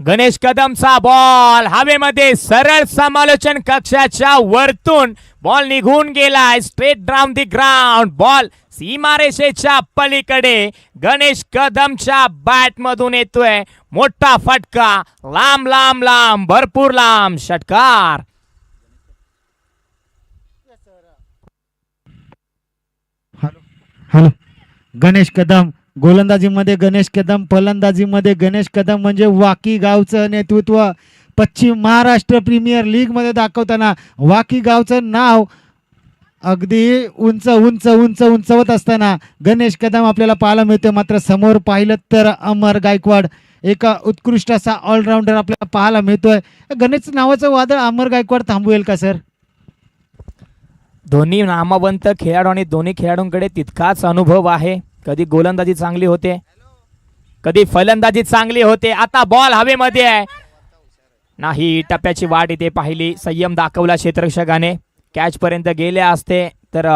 गणेश कदमचा बॉल हवेमध्ये सरळ समालोचन कक्षाच्या वरतून बॉल निघून गेलाय straight down the ground. Ball सीमारेषेच्या पलीकडे गणेश कदमच्या बॅट मधून येतोय मोठा फटका, लांब लांब लांब भरपूर लांब षटकार. हॅलो गणेश कदम गोलंदाजीमध्ये, गणेश कदम फलंदाजीमध्ये. गणेश कदम म्हणजे वाकी गावचं नेतृत्व पश्चिम महाराष्ट्र प्रीमियर लीग मध्ये दाखवताना वाकी गावचं नाव अगदी उंच उंच उंच उंचवत असताना गणेश कदम आपल्याला पाहायला मिळते. मात्र समोर पाहिलं तर अमर गायकवाड एक उत्कृष्ट असा ऑलराऊंडर आपल्याला पाहायला मिळतोय. गणेश नावाचं वादळ अमर गायकवाड थांबवेल का सर? दोन्ही नामवंत खेळाडू आणि दोन्ही खेळाडूंकडे तितकाच अनुभव आहे. कधी गोलंदाजी चांगली होते, कधी फलंदाजी चांगली होते. आता बॉल हवेमध्ये आहे, नाही टप्प्याची वाट इथे पाहिली, संयम दाखवला क्षेत्ररक्षकाने. कॅच पर्यंत गेले असते तर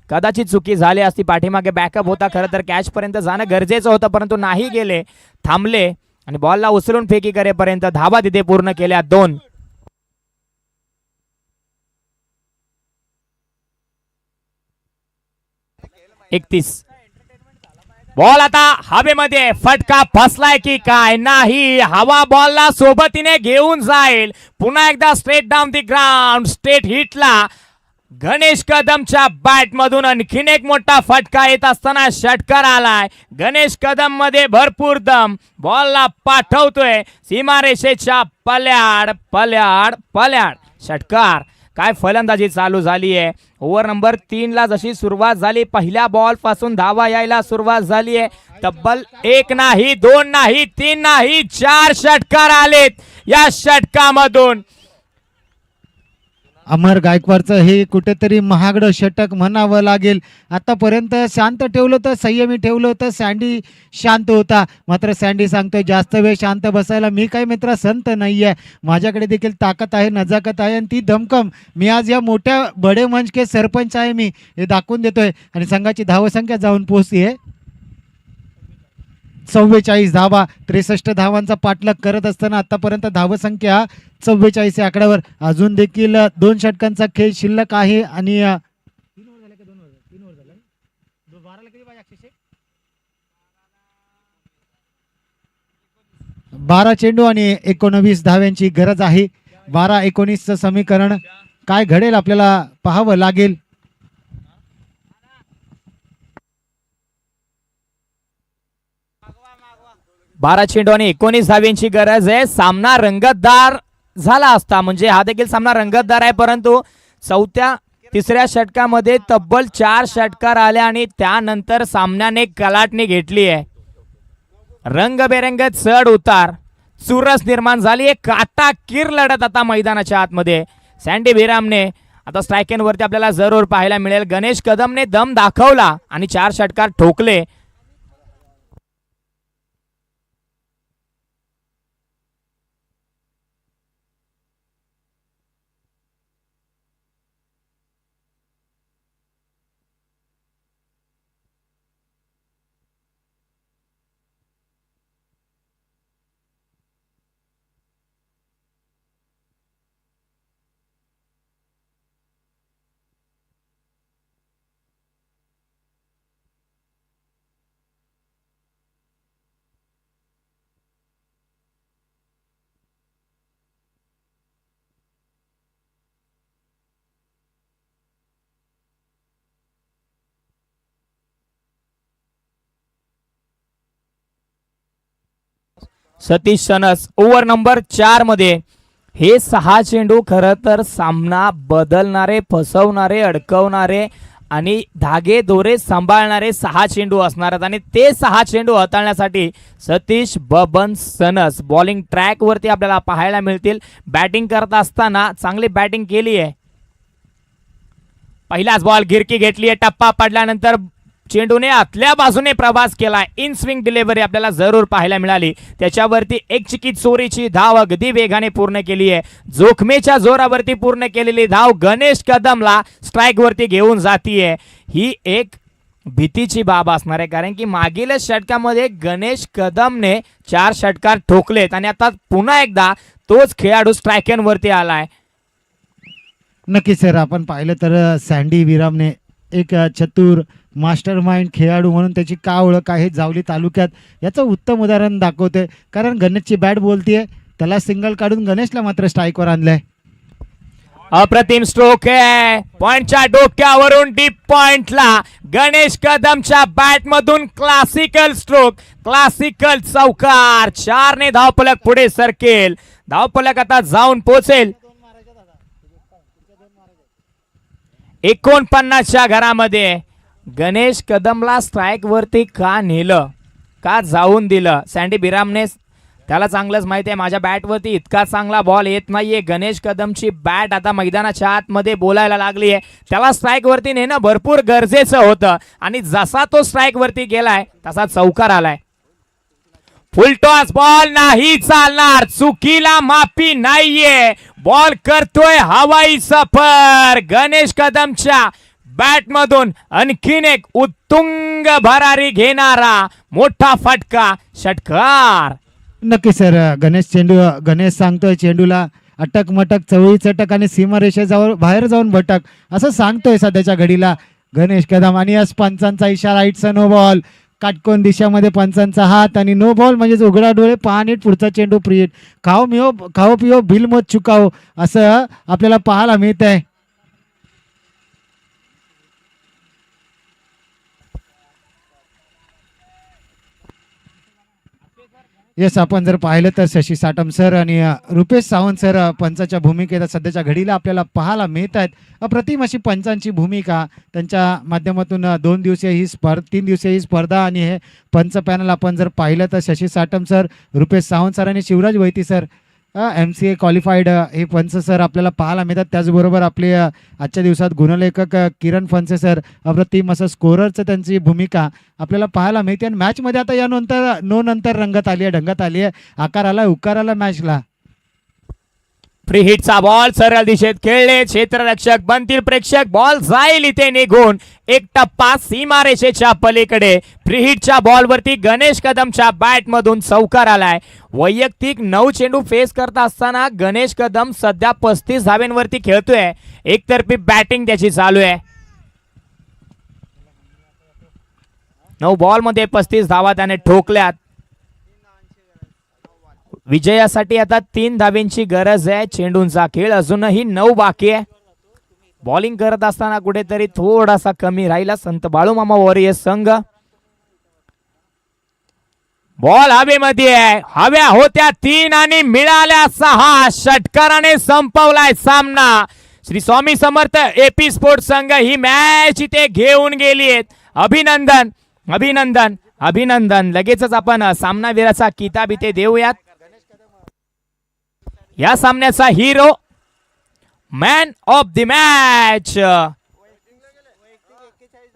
कदाचित चुकी झाली असती. पाठीमागे बॅकअप होता, खरं तर कॅच पर्यंत जाणं गरजेचं होतं, परंतु नाही गेले, थांबले आणि बॉलला उचलून फेकी करेपर्यंत धावा तिथे पूर्ण केल्या 2. बॉल आता हवेमध्ये, फटका फसलाय की काय? नाही, हवा बॉलला सोबतीने घेऊन जाईल. पुन्हा एकदा straight down the ground, straight हिटला गणेश कदमच्या बॅट मधून आणखीन एक मोठा फटका येत असताना षटकार आलाय. गणेश कदम मध्ये भरपूर दम, बॉलला पाठवतोय सीमारेषेच्या पल्याड पल्याड पल्याड षटकार. काय फलंदाजी चालू झाली आहे. ओव्हर नंबर 3 ला जशी सुरुवात झाली, पहिल्या बॉल पासून धावा यायला सुरुवात झाली आहे. तब्बल 1 नाही, 2 नाही, 3 नाही, 4 षटकार आलेत. या षटकामधून अमर गायकवाडचं हे कुठेतरी महागडं षटक म्हणावं लागेल. आतापर्यंत शांत ठेवलं होतं, संयमी ठेवलं होतं, सँडी शांत होता. मात्र सँडी सांगतोय जास्त वेळ शांत बसायला मी काही मित्रा संत नाही आहे, माझ्याकडे देखील ताकद आहे, नजाकत आहे आणि ती धमकम मी आज या मोठ्या बडे मंच के सरपंच आहे मी हे दाखवून देतोय. आणि संघाची धावसंख्या जाऊन पोहोचली आहे 44 धावा. 63 धावांचा पाठलाग करत असताना आतापर्यंत धावसंख्या 44 या आकड्यावर. अजून देखील 2 षटकांचा खेळ शिल्लक आहे आणि 12 चेंडू आणि 19 धाव्यांची गरज आहे. 12-19चं समीकरण काय घडेल आपल्याला पाहावं लागेल. बारा चेंडू आणि 19 धाव्यांची गरज आहे. सामना रंगतदार झाला असता, म्हणजे हा देखील सामना रंगतदार आहे, परंतु तिसऱ्या षटकामध्ये तब्बल 4 षटकार आले आणि त्यानंतर सामन्याने कलाटणी घेतली आहे. रंगबेरंगत चढ उतार, चुरस निर्माण झाली. एक काटाकीर लढत आता मैदानाच्या आतमध्ये. सँडी बेरामने आता स्ट्राईक वरती आपल्याला जरूर पाहायला मिळेल. गणेश कदमने दम दाखवला आणि 4 षटकार ठोकले. सतीश सनस ओव्हर नंबर 4 मध्ये हे 6 चेंडू खरं तर सामना बदलणारे, फसवणारे, अडकवणारे आणि धागे दोरे सांभाळणारे 6 चेंडू असणार आहेत. आणि ते 6 चेंडू हाताळण्यासाठी Satish Baban sons bowling track वरती आपल्याला पाहायला मिळतील. बॅटिंग करत असताना चांगली बॅटिंग केली आहे. पहिलाच बॉल गिरकी घेतली आहे. टप्पा पडल्यानंतर चेंडूने आतल्या बाजूने प्रवास केला. इन स्विंग डिलिव्हरी आपल्याला जरूर पाहायला मिळाली. त्याच्यावरती एक चिकीत चोरीची धाव अगदी वेगाने पूर्ण केली आहे. जोखमेच्या जोरावरती पूर्ण केलेली धाव गणेश कदमला स्ट्राईक वरती घेऊन जातीये. ही एक भीतीची बाब असणार आहे, कारण की मागील षटकामध्ये गणेश कदमने 4 षटकार ठोकलेत आणि आता पुन्हा एकदा तोच खेळाडू स्ट्रायकनवरती आलाय. नक्की सर, आपण पाहिलं तर सँडी विरामने एक चतुर मास्टर माइंड खेळाडू म्हणून त्याची का ओळख आहे जावली तालुक्यात याचं उत्तम उदाहरण दाखवते. कारण गणेशची बॅट बोलतीये, त्याला सिंगल काढून गणेशला मात्र स्ट्राईकवर आणलंय. अप्रतिम स्ट्रोक आहे, पॉइंटच्या डोक्यावरून डीप पॉइंटला गणेश कदमच्या बॅट मधून क्लासिकल स्ट्रोक, क्लासिकल चौकार. 4 ने धावफलक पुढे सरकेल, धावफलक आता जाऊन पोहोचेल 49च्या घरामध्ये. गणेश कदमला स्ट्राईक वरती का नेलं, का जाऊन दिलं, सँडी बिरामने त्याला चांगलंच माहिती आहे माझ्या बॅटवरती इतका चांगला बॉल येत नाहीये. गणेश कदमची बॅट आता मैदानाच्या आतमध्ये बोलायला लागली आहे, त्याला स्ट्राईक वरती नेणं भरपूर गरजेचं होतं आणि जसा तो स्ट्राईक वरती गेलाय तसा चौकार आलाय. फुलटॉस बॉल नाही चालणार, चुकीला माफी नाहीये, बॉल करतोय हवाई सफर. गणेश कदमच्या बॅट मधून आणखीन एक उत्तुंग भरारी घेणारा मोठा फटका, षटकार. नक्की सर, गणेश सांगतोय चेंडूला अटक मटक चवळी चटक आणि सीमारेषेजवळ बाहेर जाऊन भटक असं सांगतोय सध्याच्या घडीला गणेश कदम. आणि आज पंचांचा इशारा, इट्स नो बॉल. काटकोन दिशामध्ये पंचांचा हात आणि नो बॉल म्हणजे उघडा डोळे पहा नीट पुढचा चेंडू प्रियट खाओ पिओ बिल मत चुकाओ असं आपल्याला पाहायला मिळत आहे. येस, आपण जर पाहिलं तर शशी साटम सर आणि रुपेश सावंत सर पंचाच्या भूमिकेत सध्याच्या घडीला आपल्याला पाहायला मिळत आहेत. अप्रतिम अशी पंचांची भूमिका, त्यांच्या माध्यमातून 3 दिवसीय ही स्पर्धा आणि हे पंच पॅनल आपण जर पाहिलं तर शशी साटम सर, रुपेश सावंत सर आणि शिवराज वैती सर MCA क्वालिफाईड हे पंच सर आपल्याला पाहायला मिळतात. त्याचबरोबर आपले आजच्या दिवसात गुणलेखक किरण फनसे सर, अप्रतिम असं स्कोररचं त्यांची भूमिका आपल्याला पाहायला मिळते. आणि मॅचमध्ये आता यानंतर नंतर रंगत आली आहे, ढंगत आली आहे, आकार आला, उकार आला मॅचला. फ्री हिटचा बॉल सरळ दिशेत खेळले, क्षेत्ररक्षक बनतील प्रेक्षक, बॉल जाईल इथे निघून. एक टप्पा सीमारेषेच्या पलीकडे. फ्री हिटच्या बॉलवरती गणेश कदमच्या बॅट मधून चौकार आलाय. वैयक्तिक 9 चेंडू फेस करत असताना गणेश कदम सध्या 35 धावेंवरती खेळतोय. एकतर्फी बॅटिंग त्याची चालू आहे. 9 बॉल मध्ये 35 धावा त्याने ठोकल्यात. विजयासाठी आता 3 धावेंची गरज आहे. चेंडूंचा खेळ अजूनही 9 बाकी आहे. बॉलिंग करत असताना कुठेतरी थोडासा कमी राहिला संत बाळूमामा वॉरियर्स संघ. बॉल हवेमध्ये आहे, हव्या होत्या 3 आणि मिळाल्या 6. षटकाराने संपवलाय सामना. श्री स्वामी समर्थ AP स्पोर्ट्स संघ ही मॅच इथे घेऊन गेली. अभिनंदन अभिनंदन अभिनंदन. लगेचच आपण सामनावीराचा किताब इथे देऊयात. या सामन्याचा hero, man of the match.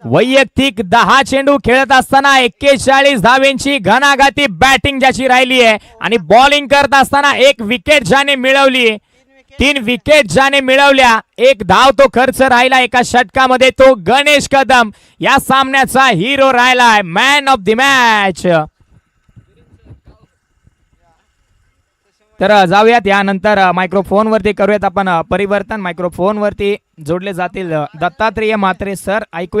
वैयक्तिक 10 चेंडू खेळत असताना 41 धावेंची घणाघाती बॅटिंग ज्याची राहिली आहे आणि बॉलिंग करत असताना 1 विकेट ज्याने मिळवली, 3 विकेट ज्याने मिळवल्या, 1 धाव तो खर्च राहिला एका षटकामध्ये, तो गणेश कदम या सामन्याचा हिरो राहिलाय, मॅन ऑफ द मॅच. तर जाऊयात यानंतर मायक्रोफोन वरती करूयात आपण परिवर्तन. मायक्रोफोन वरती जोडले जातील दत्तात्रेय म्हात्रे सर. ऐकूया